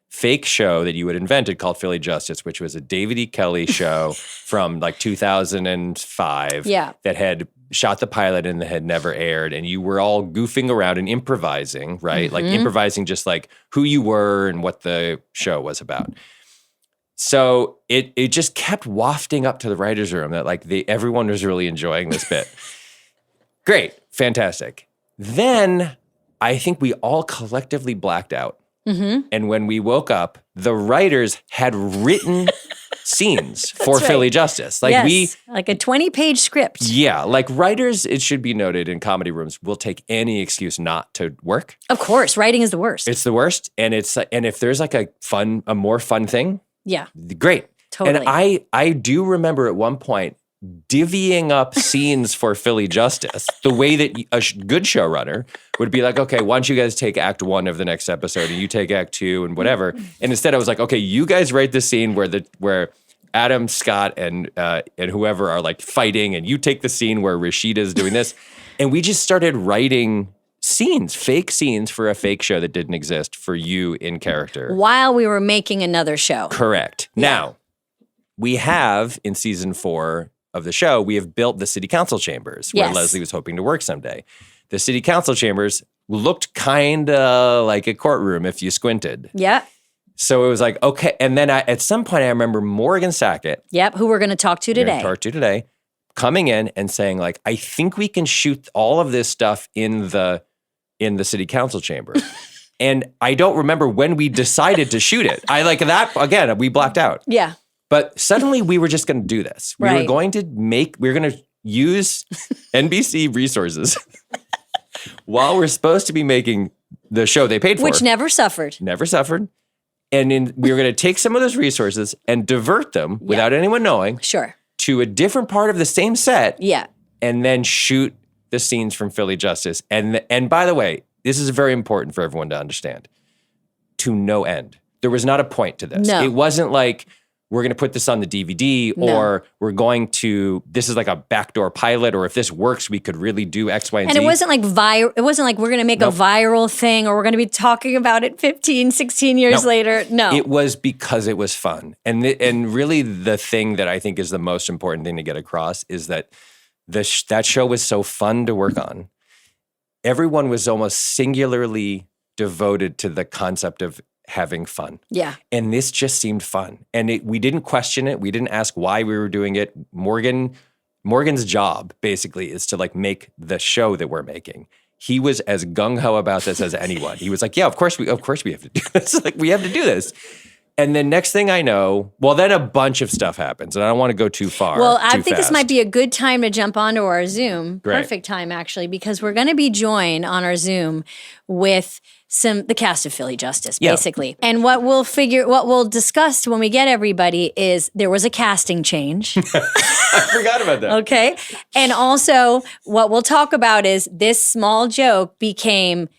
fake show that you had invented called Philly Justice, which was a David E. Kelly show from like 2005 that had shot the pilot and had never aired. And you were all goofing around and improvising, right? Like improvising just like who you were and what the show was about. So it just kept wafting up to the writer's room that like everyone was really enjoying this bit. Great. Fantastic. Then I think we all collectively blacked out. And when we woke up, the writers had written scenes for Philly Justice. Like like a 20-page script. Yeah. Like writers, it should be noted in comedy rooms, will take any excuse not to work. Of course. Writing is the worst. It's the worst. And if there's like a more fun thing, yeah. Great. Totally. And I do remember at one point divvying up scenes for Philly Justice the way that a good showrunner would be like, okay, why don't you guys take act 1 of the next episode and you take act 2 and whatever. And instead I was like, okay, you guys write the scene where Adam, Scott, and whoever are like fighting, and you take the scene where Rashida is doing this. And we just started writing scenes, fake scenes for a fake show that didn't exist for you in character. While we were making another show. Correct. Yeah. Now, we have in season 4 of the show, we have built the city council chambers where Leslie was hoping to work someday. The city council chambers looked kind of like a courtroom if you squinted. Yeah. So it was like, okay. And then at some point I remember Morgan Sackett. Yep, who we're going to talk to today. Coming in and saying like, I think we can shoot all of this stuff in the city council chamber. And I don't remember when we decided to shoot it. I like that, again, we blacked out. Yeah. But suddenly we were just going to do this. We were going to use NBC resources while we're supposed to be making the show they paid for. Which never suffered. Never suffered. And we were going to take some of those resources and divert them without anyone knowing. Sure. To a different part of the same set. Yeah. And then shoot the scenes from Philly Justice. And by the way, this is very important for everyone to understand. To no end. There was not a point to this. No. It wasn't like, we're going to put this on the DVD or this is like a backdoor pilot, or if this works, we could really do X, Y, and Z. And it wasn't like it wasn't like we're going to make a viral thing or we're going to be talking about it 15, 16 years later. No. It was because it was fun. And really the thing that I think is the most important thing to get across is that that show was so fun to work on. Everyone was almost singularly devoted to the concept of having fun. Yeah. And this just seemed fun. And we didn't question it. We didn't ask why we were doing it. Morgan's job basically is to like make the show that we're making. He was as gung-ho about this as anyone. He was like, yeah, of course we have to do this. Like, we have to do this. And then next thing I know, then a bunch of stuff happens, and I don't want to go too far. Well, I think this might be a good time to jump onto our Zoom. Great. Perfect time, actually, because we're going to be joined on our Zoom with the cast of Philly Justice, basically. And what we'll discuss when we get everybody is there was a casting change. I forgot about that. Okay. And also what we'll talk about is this small joke became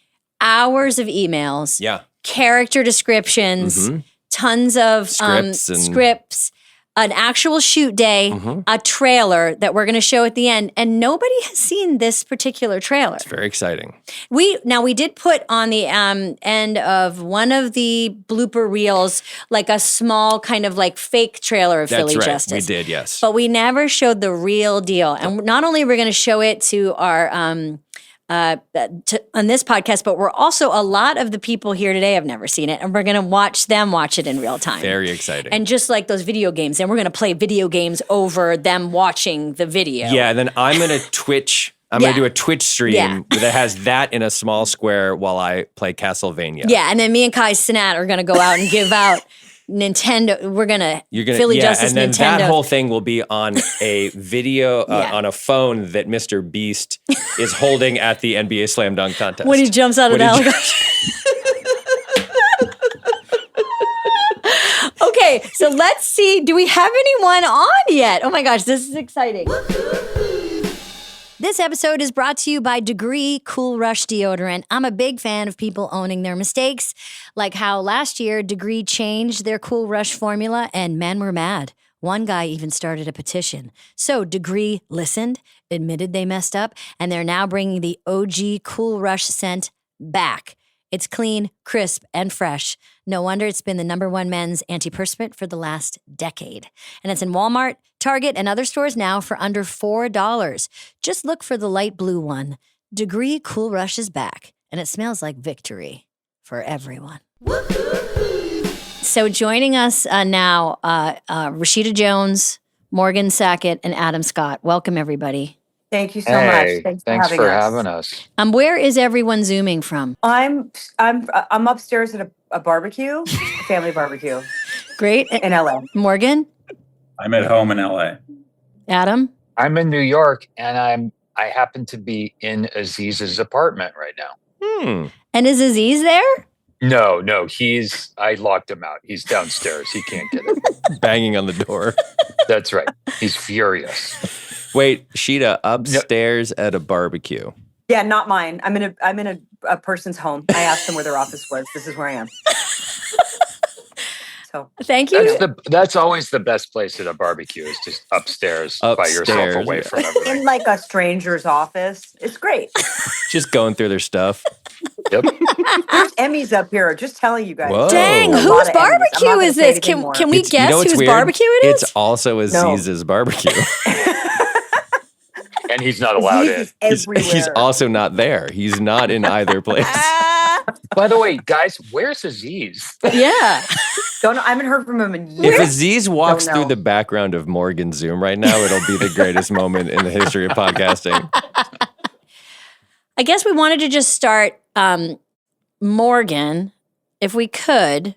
hours of emails, character descriptions, tons of scripts, an actual shoot day, a trailer that we're going to show at the end. And nobody has seen this particular trailer. It's very exciting. We did put on the end of one of the blooper reels, like a small kind of like fake trailer of Philly Justice. We did, yes. But we never showed the real deal. And not only are we going to show it to our on this podcast, but we're also, a lot of the people here today have never seen it, and we're going to watch it in real time. Very exciting. And just like those video games, and we're going to play video games over them watching the video. Yeah, and then I'm going to Twitch. I'm going to do a Twitch stream that has that in a small square while I play Castlevania. Yeah, and then me and Kai Sinat are going to go out and give out Nintendo. Philly Justice and then Nintendo. That whole thing will be on a video on a phone that Mr. Beast is holding at the NBA Slam Dunk contest when he jumps out of the helicopter. Okay, so let's see. Do we have anyone on yet? Oh my gosh, this is exciting. This episode is brought to you by Degree Cool Rush Deodorant. I'm a big fan of people owning their mistakes, like how last year Degree changed their Cool Rush formula and men were mad. One guy even started a petition. So Degree listened, admitted they messed up, and they're now bringing the OG Cool Rush scent back. It's clean, crisp, and fresh. No wonder it's been the #1 men's antiperspirant for the last decade. And it's in Walmart, Target, and other stores now for under $4. Just look for the light blue one. Degree Cool Rush is back, and it smells like victory for everyone. So joining us now, Rashida Jones, Morgan Sackett, and Adam Scott. Welcome, everybody. Thank you so much. Thanks for having us. Where is everyone Zooming from? I'm upstairs at a barbecue, a family barbecue Great. in LA. Morgan? I'm at home in LA. Adam? I'm in New York, and I happen to be in Aziz's apartment right now. And is Aziz there? No, I locked him out. He's downstairs. He can't get it. Banging on the door. That's right. He's furious. Wait, Sheeta, upstairs at a barbecue. Yeah, not mine. I'm in a person's home. I asked them where their office was. This is where I am. So Thank you. That's always the best place at a barbecue, is just upstairs by yourself, away from everything. in like a stranger's office. It's great. Just going through their stuff. Yep. There's Emmys up here. Just telling you guys. Whoa. Dang, A lot whose of Emmys. I'm not barbecue gonna is say this? it Can anymore. we guess what's whose weird? barbecue it is? It's also Aziz's barbecue. And he's not allowed in. Aziz is everywhere. He's also not there. He's not in either place. By the way, guys, where's Aziz? Yeah. I haven't heard from him in years. If Aziz walks Don't know. through the background of Morgan's Zoom right now, it'll be the greatest moment in the history of podcasting. I guess we wanted to just start, Morgan, if we could.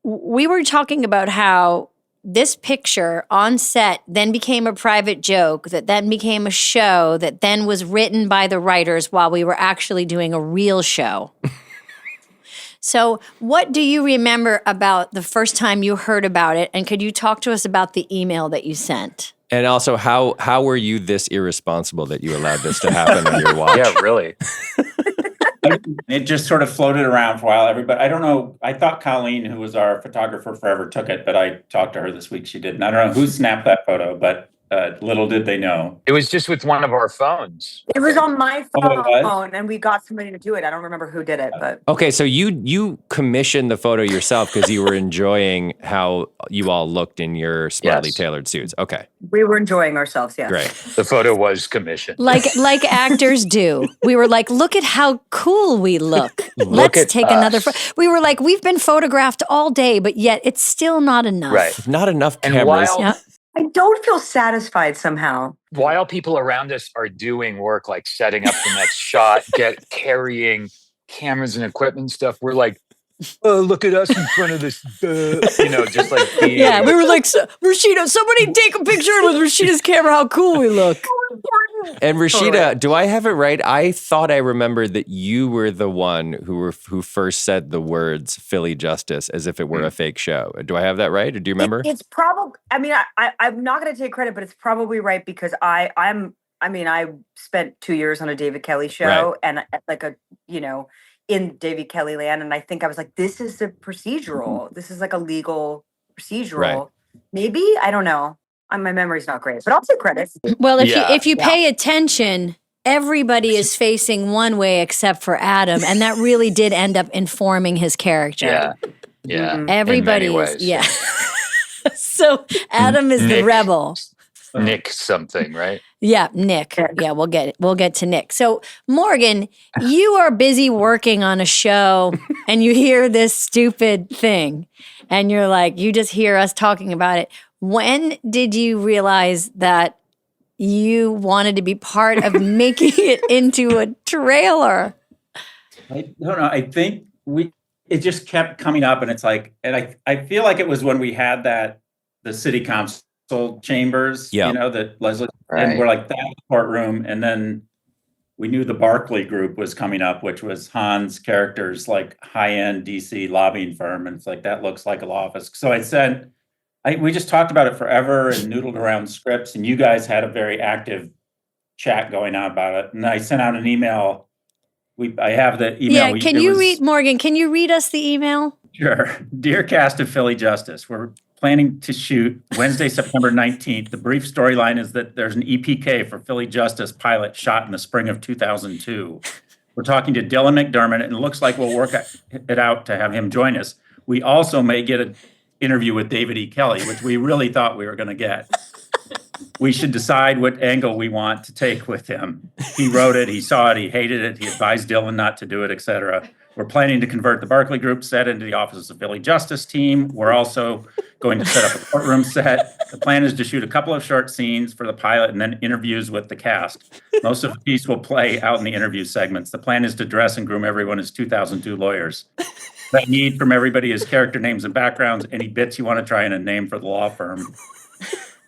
We were talking about how this picture on set then became a private joke, that then became a show, that then was written by the writers while we were actually doing a real show. So what do you remember about the first time you heard about it? And could you talk to us about the email that you sent? And also, how were you this irresponsible that you allowed this to happen on your watch? Yeah, really. It just sort of floated around for a while. Everybody, I don't know. I thought Colleen, who was our photographer forever, took it, but I talked to her this week. She didn't. I don't know who snapped that photo, but little did they know. It was just with one of our phones. It was on my Oh, it was? phone, and we got somebody to do it. I don't remember who did it, but Okay, so you commissioned the photo yourself because you were enjoying how you all looked in your smartly Yes. tailored suits. Okay, we were enjoying ourselves. Yes. great. The photo was commissioned. Like actors do. We were like, look at how cool we look. Let's at take us. another We were like, we've been photographed all day, but yet it's still not enough. Right. Not enough And cameras. while- Yeah. I don't feel satisfied somehow. While people around us are doing work like setting up the next shot, carrying cameras and equipment and stuff, we're like, oh, look at us in front of this, just like being, Yeah, we were like, Rashida, somebody take a picture with Rashida's camera, how cool we look. And Rashida, Totally. do I have it right? I thought I remembered that you were the one who first said the words "Philly Justice" as if it were a fake show. Do I have that right, or do you remember? It's probably. I mean, I'm not going to take credit, but it's probably right because I spent 2 years on a David Kelly show Right. and like in David Kelly land, and I think I was like, this is a procedural. This is like a legal procedural. Right. Maybe I don't know. My memory's not great, but I'll take credit. Well, Yeah. if you pay attention, everybody is facing one way except for Adam, and that really did end up informing his character. yeah, yeah. Mhm. Everybody in many is, ways. yeah. So Adam is the Nick. rebel. Nick something, right? Yeah, Nick. Nick. Yeah, we'll get to Nick. So Morgan, you are busy working on a show and you hear this stupid thing and you're like, you just hear us talking about it. When did you realize that you wanted to be part of making it into a trailer? I don't know. I think it just kept coming up, and it's like, and I feel like it was when we had the city council chambers, Yeah. that Leslie, Right. and we're like that courtroom, and then we knew the Barclay Group was coming up, which was Han's character's like high-end DC lobbying firm, and it's like, that looks like a law office. So we just talked about it forever and noodled around scripts, and you guys had a very active chat going on about it, and I sent out an email. I have the email. Yeah, Morgan, can you read us the email? Sure. Dear cast of Philly Justice, we're planning to shoot Wednesday, September 19th. The brief storyline is that there's an EPK for Philly Justice pilot shot in the spring of 2002. We're talking to Dylan McDermott, and it looks like we'll work it out to have him join us. We also may get an interview with David E. Kelley, which we really thought we were going to get. We should decide what angle we want to take with him. He wrote it, he saw it, he hated it, he advised Dylan not to do it, etc. We're planning to convert the Barclay Group set into the Office of Philly Justice team. We're also going to set up a courtroom set. The plan is to shoot a couple of short scenes for the pilot and then interviews with the cast. Most of the piece will play out in the interview segments. The plan is to dress and groom everyone as 2002 lawyers. What I need from everybody is character names and backgrounds, any bits you want to try and a name for the law firm.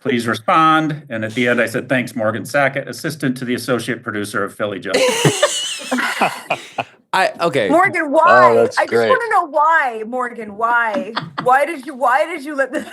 Please respond. And at the end, I said, thanks, Morgan Sackett, assistant to the associate producer of Philly Justice. Okay. Morgan, why? Oh, that's I just great. want to know why, Morgan. Why? Why did you let this?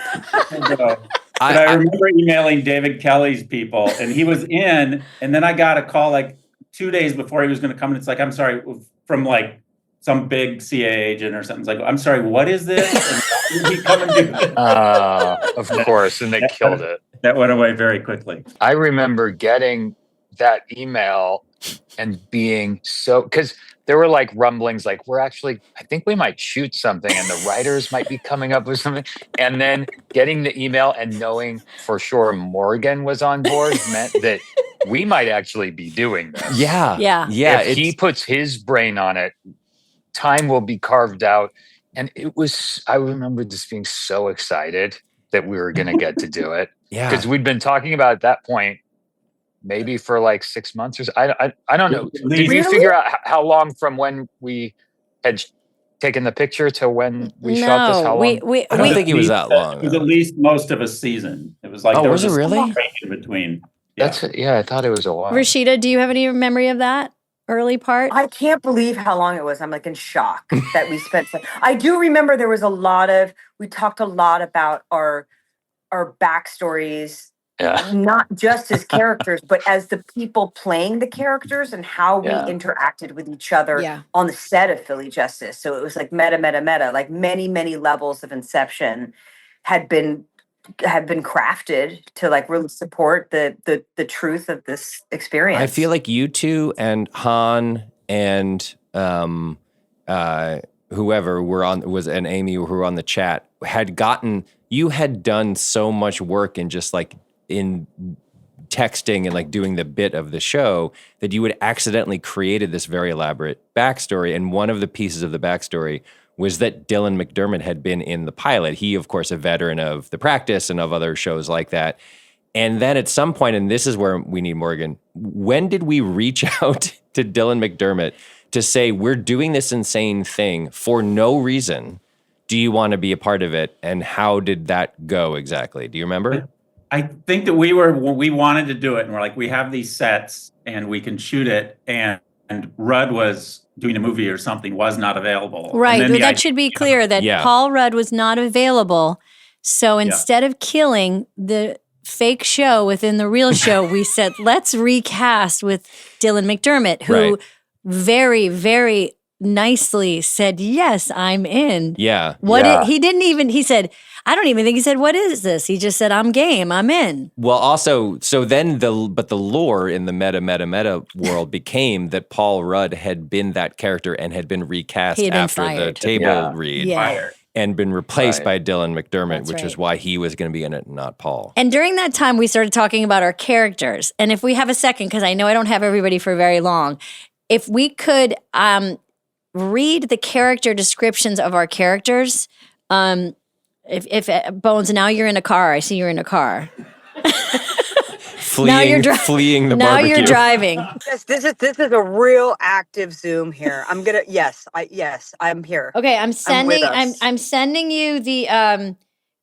But I remember emailing David Kelley's people, and he was in, and then I got a call like 2 days before he was going to come, and it's like, I'm sorry, from like some big CA agent or something. It's like, I'm sorry, what is this? And why did he come and do it? Of course, and they killed it. That went away very quickly. I remember getting that email and being so, because there were like rumblings, like I think we might shoot something and the writers might be coming up with something. And then getting the email and knowing for sure Morgan was on board meant that we might actually be doing this. Yeah. If he puts his brain on it, time will be carved out. And I remember just being so excited that we were going to get to do it. Yeah. Because we'd been talking about at that point, maybe for like 6 months or so. I don't know. Did we Really? figure out how long from when we had taken the picture to when we shot this? How long? I don't think it was that long. It was at least most of a season. It was like, Oh, there was it a really? break in between. Yeah. I thought it was a while. Rashida, do you have any memory of that early part? I can't believe how long it was. I'm like in shock that we spent. I do remember there was we talked a lot about our backstories. Yeah. Not just as characters, but as the people playing the characters and how we Yeah. interacted with each other Yeah. on the set of Philly Justice. So it was like meta, like many, many levels of Inception had been crafted to like really support the truth of this experience. I feel like you two and Han and whoever and Amy who were on the chat you had done so much work in just like in texting and like doing the bit of the show that you had accidentally created this very elaborate backstory. And one of the pieces of the backstory was that Dylan McDermott had been in the pilot. He, of course, a veteran of The Practice and of other shows like that. And then at some point, and this is where we need Morgan, when did we reach out to Dylan McDermott to say, we're doing this insane thing for no reason? Do you want to be a part of it? And how did that go exactly? Do you remember? I think that we wanted to do it, and we're like, we have these sets and we can shoot it. And Rudd was doing a movie or something, was not available. Right. And then That should be clear that Yeah. Paul Rudd was not available. So instead of killing the fake show within the real show, we said, let's recast with Dylan McDermott, who Right. very, very nicely said, yes, I'm in. Yeah. He said, I don't even think he said, what is this? He just said, I'm game, I'm in. Well, also, so then the lore in the meta world became that Paul Rudd had been that character and had been recast He had been after the fired. table Yeah. read Yeah. and been replaced by Dylan McDermott, That's which is right. why he was going to be in it, not Paul. And during that time, we started talking about our characters. And if we have a second, because I know I don't have everybody for very long, if we could read the character descriptions of our characters. If Bones, now you're in a car. I see you're in a car. Fleeing the now barbecue. you're driving. Yes, this is a real active Zoom here. I'm here. Okay, I'm sending. us. I'm sending you the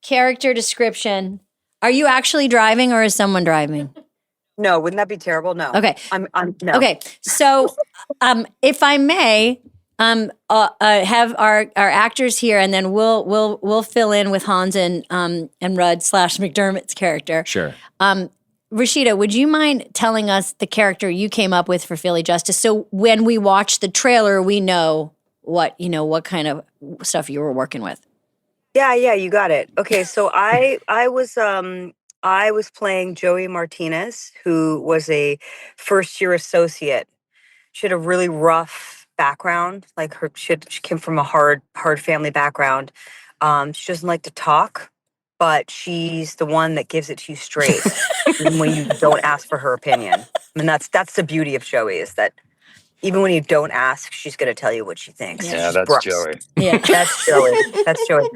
character description. Are you actually driving, or is someone driving? No, wouldn't that be terrible? No. Okay. I'm no. Okay. So, if I may, have our actors here, and then we'll fill in with Hans and Rudd / McDermott's character. Sure. Rashida, would you mind telling us the character you came up with for Philly Justice? So when we watch the trailer, we know what kind of stuff you were working with. Yeah, you got it. Okay, so I was playing Joey Martinez, who was a first year associate. She had a really rough background. Like she came from a hard family background. She doesn't like to talk, but she's the one that gives it to you straight, even when you don't ask for her opinion. I mean, that's the beauty of Joey, is that even when you don't ask, she's going to tell you what she thinks. Yeah. Yeah, She's that's Brooks. Joey. Yeah. That's Joey. That's Joey.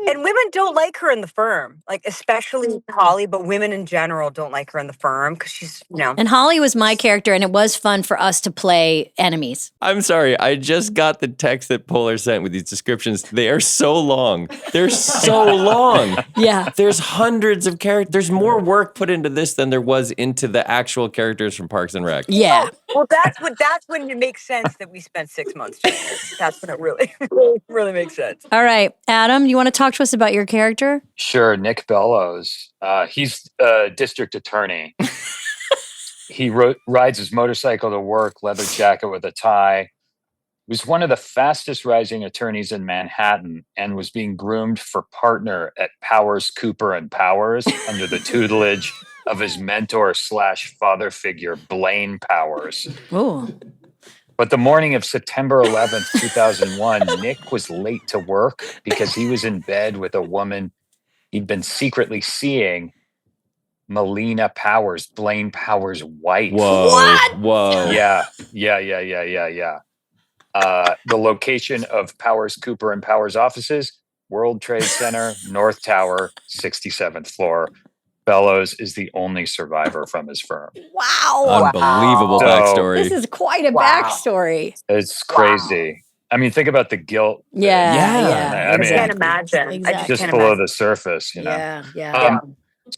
And women don't like her in the firm, like especially Holly, but women in general don't like her in the firm because she's, And Holly was my character, and it was fun for us to play enemies. I'm sorry. I just got the text that Poehler sent with these descriptions. They are so long. They're so long. Yeah. There's hundreds of characters. There's more work put into this than there was into the actual characters from Parks and Rec. Yeah. well, that's when it makes sense that we spent 6 months doing this. That's when it really, really makes sense. All right. Adam, you want to talk to us about your character? Sure, Nick Bellows. He's a district attorney. He rides his motorcycle to work, leather jacket with a tie. He was one of the fastest rising attorneys in Manhattan and was being groomed for partner at Powers, Cooper and Powers under the tutelage of his mentor / father figure, Blaine Powers. Ooh. But the morning of September 11th, 2001, Nick was late to work because he was in bed with a woman he'd been secretly seeing, Melina Powers, Blaine Powers' wife. Whoa. Whoa. Yeah. The location of Powers, Cooper, and Powers' offices, World Trade Center, North Tower, 67th floor. Bellows is the only survivor from his firm. Wow. Unbelievable So- backstory. This is quite a Wow. backstory. It's crazy. I mean, think about the guilt Yeah. Yeah. Yeah. I mean, I can't imagine. I Exactly. just just can't below imagine. the surface, you know. Yeah.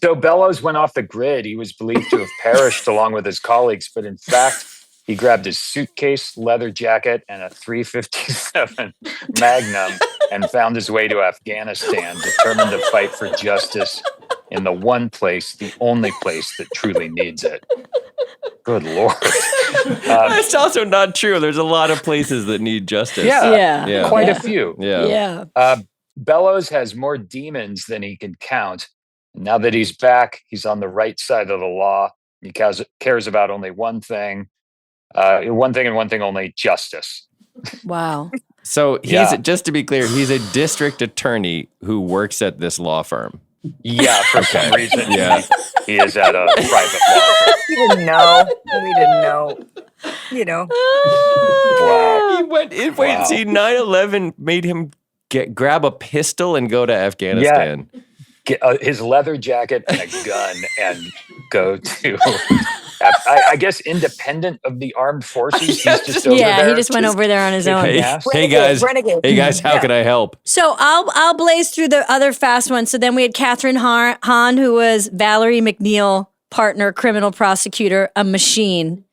So Bellows went off the grid. He was believed to have perished along with his colleagues, but in fact, he grabbed his suitcase, leather jacket, and a .357 Magnum and found his way to Afghanistan, determined to fight for justice in the one place, the only place that truly needs it. Good Lord. That's also not true. There's a lot of places that need justice. Yeah. Quite Yeah. a few. Yeah. Bellows has more demons than he can count. Now that he's back, he's on the right side of the law. He cares about only one thing and one thing only: justice. Wow. So he's, Yeah. just to be clear, he's a district attorney who works at this law firm. Yeah, for some reason, Yeah. he is at a private law firm. We didn't know. We didn't know. You know. Wow. He went. Wow. See, 9/11 made him grab a pistol and go to Afghanistan. Get his leather jacket and a gun and go to, I guess, independent of the armed forces. He's just over Yeah, there. he just went over there on his own. Hey, Yes. hey guys. Renegade. Hey guys, how can I help? So I'll blaze through the other fast ones. So then we had Catherine Hahn, who was Valerie McNeil, partner, criminal prosecutor, a machine,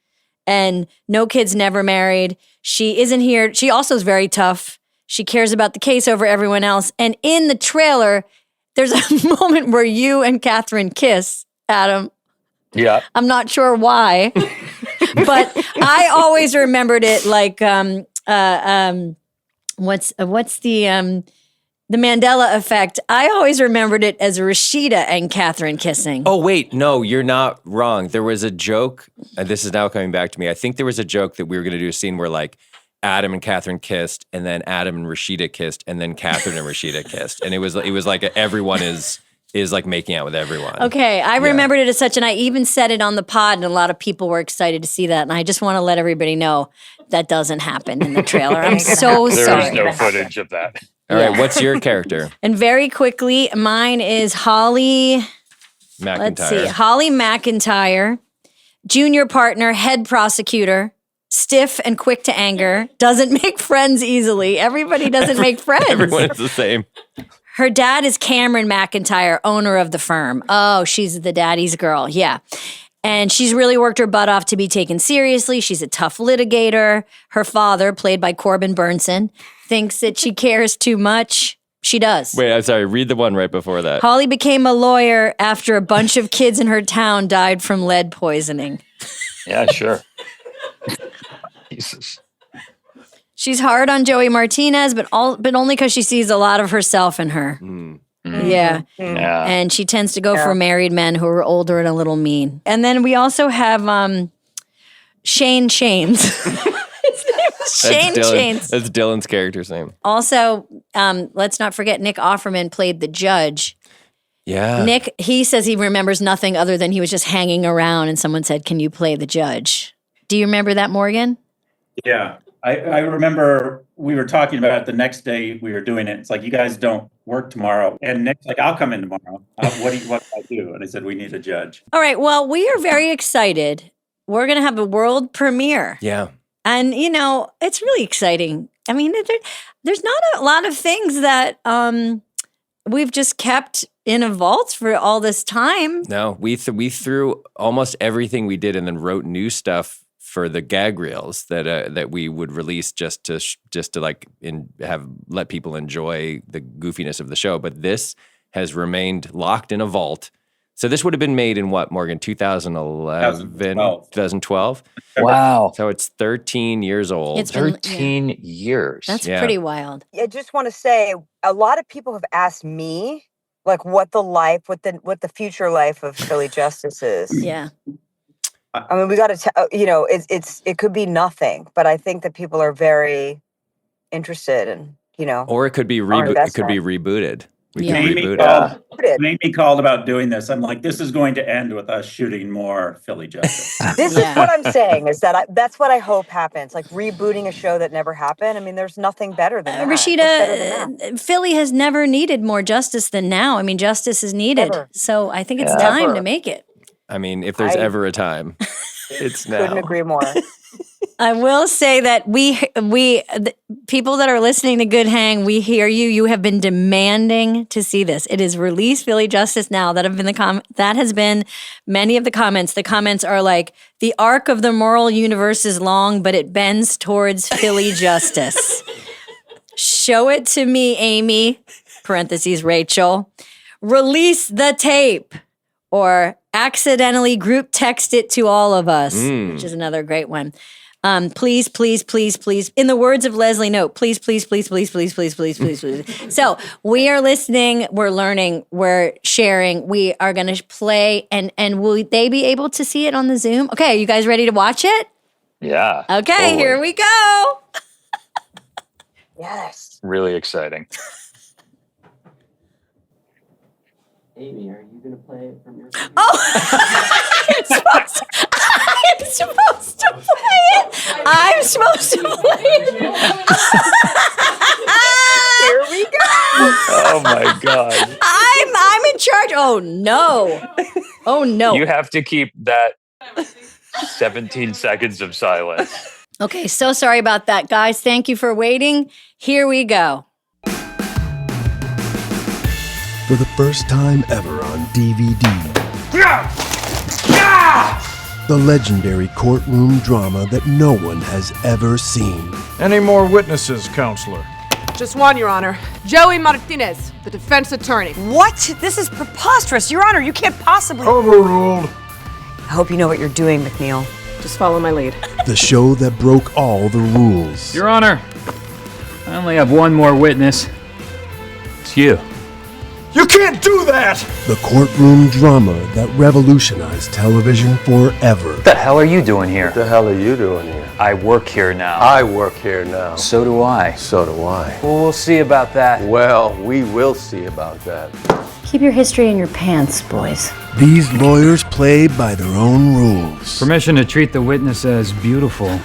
and no kids, never married. She isn't here. She also is very tough. She cares about the case over everyone else. And in the trailer, there's a moment where you and Catherine kiss, Adam. Yeah. I'm not sure why, but I always remembered it like what's the Mandela effect. I always remembered it as Rashida and Catherine kissing. Oh, wait. No, you're not wrong. There was a joke, and this is now coming back to me. I think there was a joke that we were going to do a scene where like Adam and Catherine kissed, and then Adam and Rashida kissed, and then Catherine and Rashida kissed. And it was like everyone is like making out with everyone. Okay, I remembered it as such, and I even said it on the pod, and a lot of people were excited to see that. And I just want to let everybody know that doesn't happen in the trailer. I'm so There sorry. is no footage of that. All right, what's your character? And very quickly, mine is Holly. Let's see, McIntyre. Holly McIntyre, junior partner, head prosecutor, stiff and quick to anger, doesn't make friends easily. Everybody doesn't make friends. Everyone is the same. Her dad is Cameron McIntyre, owner of the firm. Oh, she's the daddy's girl. Yeah. And she's really worked her butt off to be taken seriously. She's a tough litigator. Her father, played by Corbin Burnson, thinks that she cares too much. She does. Wait, I'm sorry. Read the one right before that. Holly became a lawyer after a bunch of kids in her town died from lead poisoning. Yeah, sure. Jesus. She's hard on Joey Martinez, but only because she sees a lot of herself in her. Yeah. Yeah. And she tends to go for married men who are older and a little mean. And then we also have Shane Shanes. His name is Shane Shanes. That's Dylan's character's name. Also, let's not forget Nick Offerman played the judge. Yeah. Nick, he says he remembers nothing other than he was just hanging around and someone said, "Can you play the judge?" Do you remember that, Morgan? Yeah. I remember we were talking about it the next day we were doing it. It's like, you guys don't work tomorrow. And Nick's like, I'll come in tomorrow. What do I do? And I said, we need a judge. All right. Well, we are very excited. We're going to have a world premiere. Yeah. And, it's really exciting. I mean, there's not a lot of things that we've just kept in a vault for all this time. No, we threw almost everything we did and then wrote new stuff for the gag reels that we would release just to let people enjoy the goofiness of the show. But this has remained locked in a vault. So this would have been made in what, Morgan? 2011, 2012. Wow. So it's 13 years old. It's been- 13 years. That's Yeah. pretty wild. I just want to say, a lot of people have asked me, like, what the future life of Philly Justice is. Yeah. I mean, we got to, it could be nothing, but I think that people are very interested in, Or it could be it could be rebooted. We Yeah. could reboot it. Amy called about doing this. I'm like, this is going to end with us shooting more Philly Justice. This Yeah. is what I'm saying, is that that's what I hope happens, like rebooting a show that never happened. I mean, there's nothing better than that. What's better than that? Rashida, Philly has never needed more justice than now. I mean, justice is needed. Ever. So I think it's Yeah. time Ever. to make it. I mean, if there's I- ever a time, it's now. Couldn't agree more. I will say that the people that are listening to Good Hang, we hear you. You have been demanding to see this. It is release Philly Justice now. That has been many of the comments. The comments are like, the arc of the moral universe is long, but it bends towards Philly Justice. Show it to me, Amy. Parentheses, Rachel. Release the tape. Or accidentally group text it to all of us, which is another great one. Please, please, please, please. In the words of Leslie Knope, please, please, please, please, please, please, please, please, please. So we are listening, we're learning, we're sharing. We are going to play, and will they be able to see it on the Zoom? Okay, are you guys ready to watch it? Yeah. Okay, totally. here we go. Yes. Really exciting. Amy, are you going to play it from your phone? I'm supposed to play it. I'm supposed to play it. Here we go. Oh my God. I'm in charge. Oh no. Oh no. You have to keep that 17 seconds of silence. Okay, so sorry about that, guys. Thank you for waiting. Here we go. For the first time ever on DVD, the legendary courtroom drama that no one has ever seen. Any more witnesses, Counselor? Just one, Your Honor. Joey Martinez, the defense attorney. What? This is preposterous. Your Honor, you can't possibly. Overruled. I hope you know what you're doing, McNeil. Just follow my lead. The show that broke all the rules. Your Honor, I only have one more witness. It's you. You can't do that! The courtroom drama that revolutionized television forever. What the hell are you doing here? What the hell are you doing here? I work here now. I work here now. So do I. So do I. Well, we'll see about that. Well, we will see about that. Keep your history in your pants, boys. These lawyers play by their own rules. Permission to treat the witness as beautiful.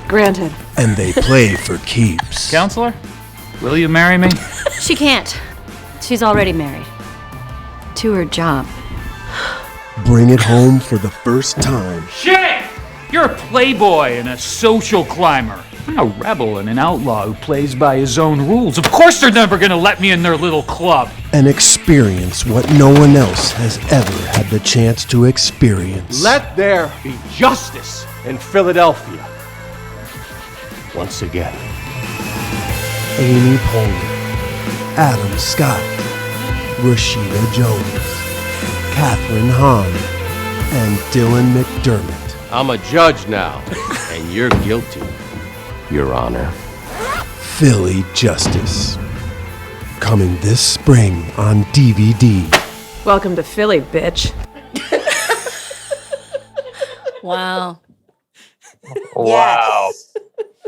Granted. And they play for keeps. Counselor, will you marry me? She can't. She's already married. To her job. Bring it home for the first time. Shit! You're a playboy and a social climber. I'm a rebel and an outlaw who plays by his own rules. Of course they're never gonna let me in their little club. And experience what no one else has ever had the chance to experience. Let there be justice in Philadelphia. Once again. Amy Poehler, Adam Scott, Rashida Jones, Catherine Hahn, and Dylan McDermott. I'm a judge now, and you're guilty. Your Honor. Philly Justice. Coming this spring on DVD. Welcome to Philly, bitch. Wow. Wow.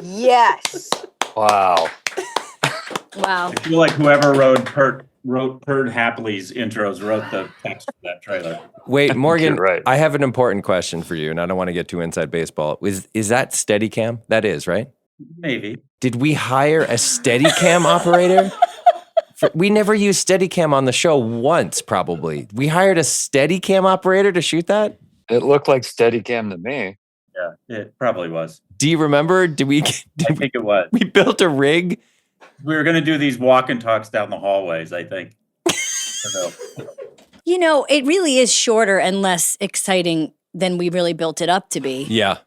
Yes. Wow. Wow. I feel like whoever wrote Perd Hapley's intros wrote the text for that trailer. Wait, Morgan, You're right. I have an important question for you, and I don't want to get too inside baseball. Is that Steadicam? That is, right? Maybe. Did we hire a Steadicam operator? We never used Steadicam on the show once, probably. We hired a Steadicam operator to shoot that? It looked like Steadicam to me. Yeah, it probably was. Do you remember? I think it was. We built a rig? We were going to do these walk and talks down the hallways, I think. You know, it really is shorter and less exciting than we really built it up to be. Yeah.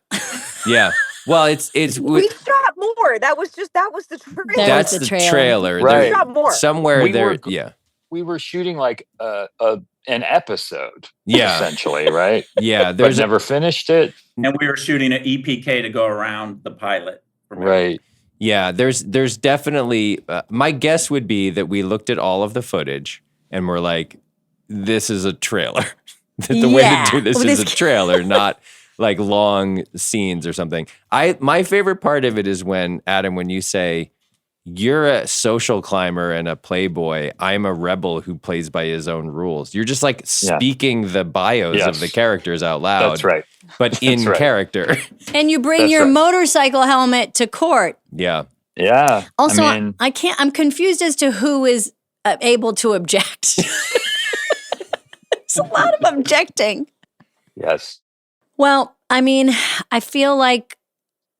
Yeah. Well, it's We shot more. That was the trailer. that's the the trailer. trailer. Right. There- We shot more. Somewhere We there, were- yeah. We were shooting like an episode, Yeah. essentially, right? Yeah, But there's never finished it. And we were shooting an EPK to go around the pilot. Right. Yeah, there's definitely, my guess would be that we looked at all of the footage and we're like, this is a trailer. The way Yeah. to do this Well, is a this- trailer, not like long scenes or something. My favorite part of it is when, Adam, when you say, you're a social climber and a playboy, I'm a rebel who plays by his own rules. You're just like speaking the bios of Yes. the characters out loud. That's right. But in right. character. And you bring That's your right. motorcycle helmet to court. Yeah. Yeah. Also, I mean, I'm confused as to who is able to object. There's a lot of objecting. yes. Well, I mean, I feel like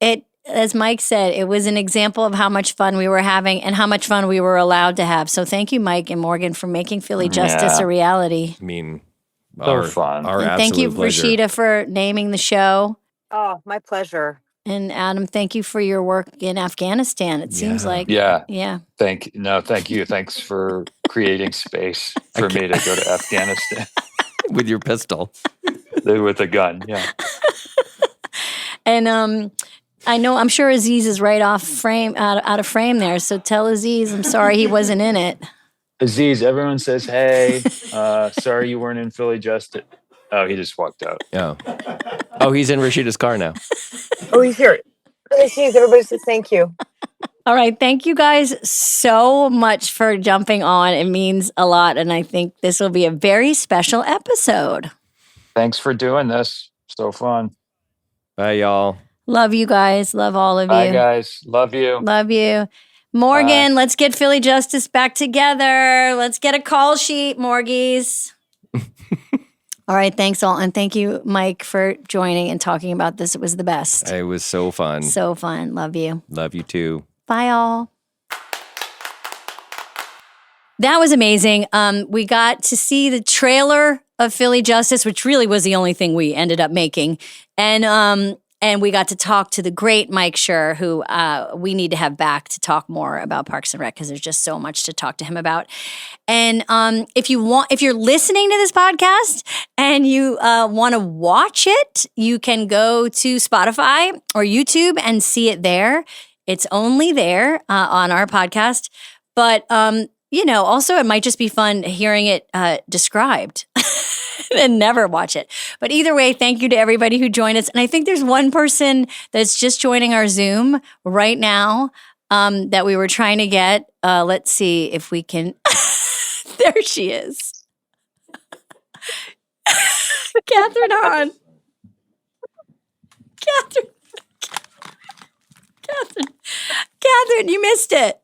it, as Mike said, it was an example of how much fun we were having and how much fun we were allowed to have. So thank you, Mike and Morgan, for making Philly Justice Yeah. a reality. I mean, So fun. Our And thank you, absolute pleasure. Rashida, for naming the show. Oh, my pleasure. And Adam, thank you for your work in Afghanistan. It seems Yeah. like, Yeah. yeah. Thank you. Thanks for creating space for me to go to Afghanistan With your pistol. with a gun. Yeah. And I'm sure Aziz is right off frame, out of frame there. So tell Aziz, I'm sorry he wasn't in it. Aziz, everyone says, hey, sorry you weren't in Philly Justice. Oh, he just walked out. Oh. Oh, he's in Rashida's car now. Oh, he's here. Jeez, everybody says thank you. All right. Thank you guys so much for jumping on. It means a lot. And I think this will be a very special episode. Thanks for doing this. So fun. Bye, y'all. Love you guys. Love all of Bye, you. guys. Love you. Love you. Morgan, let's get Philly Justice back together. Let's get a call sheet, Morgies. All right. Thanks all. And thank you, Mike, for joining and talking about this. It was the best. It was so fun. So fun. Love you. Love you too. Bye, all. That was amazing. We got to see the trailer of Philly Justice, which really was the only thing we ended up making. And we got to talk to the great Mike Schur, who we need to have back to talk more about Parks and Rec because there's just so much to talk to him about. And if you're listening to this podcast and you want to watch it, you can go to Spotify or YouTube and see it there. It's only there on our podcast. But, also it might just be fun hearing it described. And never watch it. But either way, thank you to everybody who joined us. And I think there's one person that's just joining our Zoom right now that we were trying to get. Let's see if we can. There she is. Catherine Hahn. Catherine, you missed it.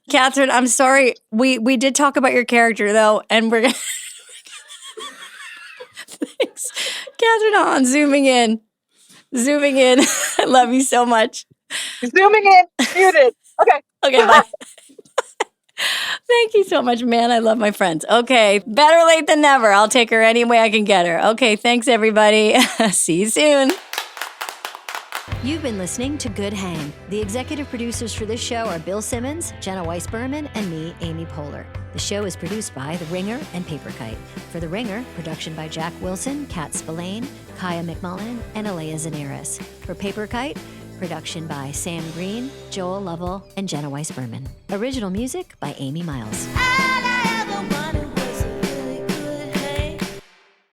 Catherine, I'm sorry. We did talk about your character though, and we're gonna thanks. Catherine Hahn, zooming in. I love you so much. Zooming in. Muted. Okay. Okay, bye. Thank you so much, man. I love my friends. Okay, better late than never. I'll take her any way I can get her. Okay, thanks everybody. See you soon. You've been listening to Good Hang. The executive producers for this show are Bill Simmons, Jenna Weiss-Berman, and me, Amy Poehler. The show is produced by The Ringer and Paper Kite. For The Ringer, production by Jack Wilson, Kat Spillane, Kaya McMullen, and Aleya Zenieris. For Paper Kite, production by Sam Green, Joel Lovell, and Jenna Weiss-Berman. Original music by Amy Miles.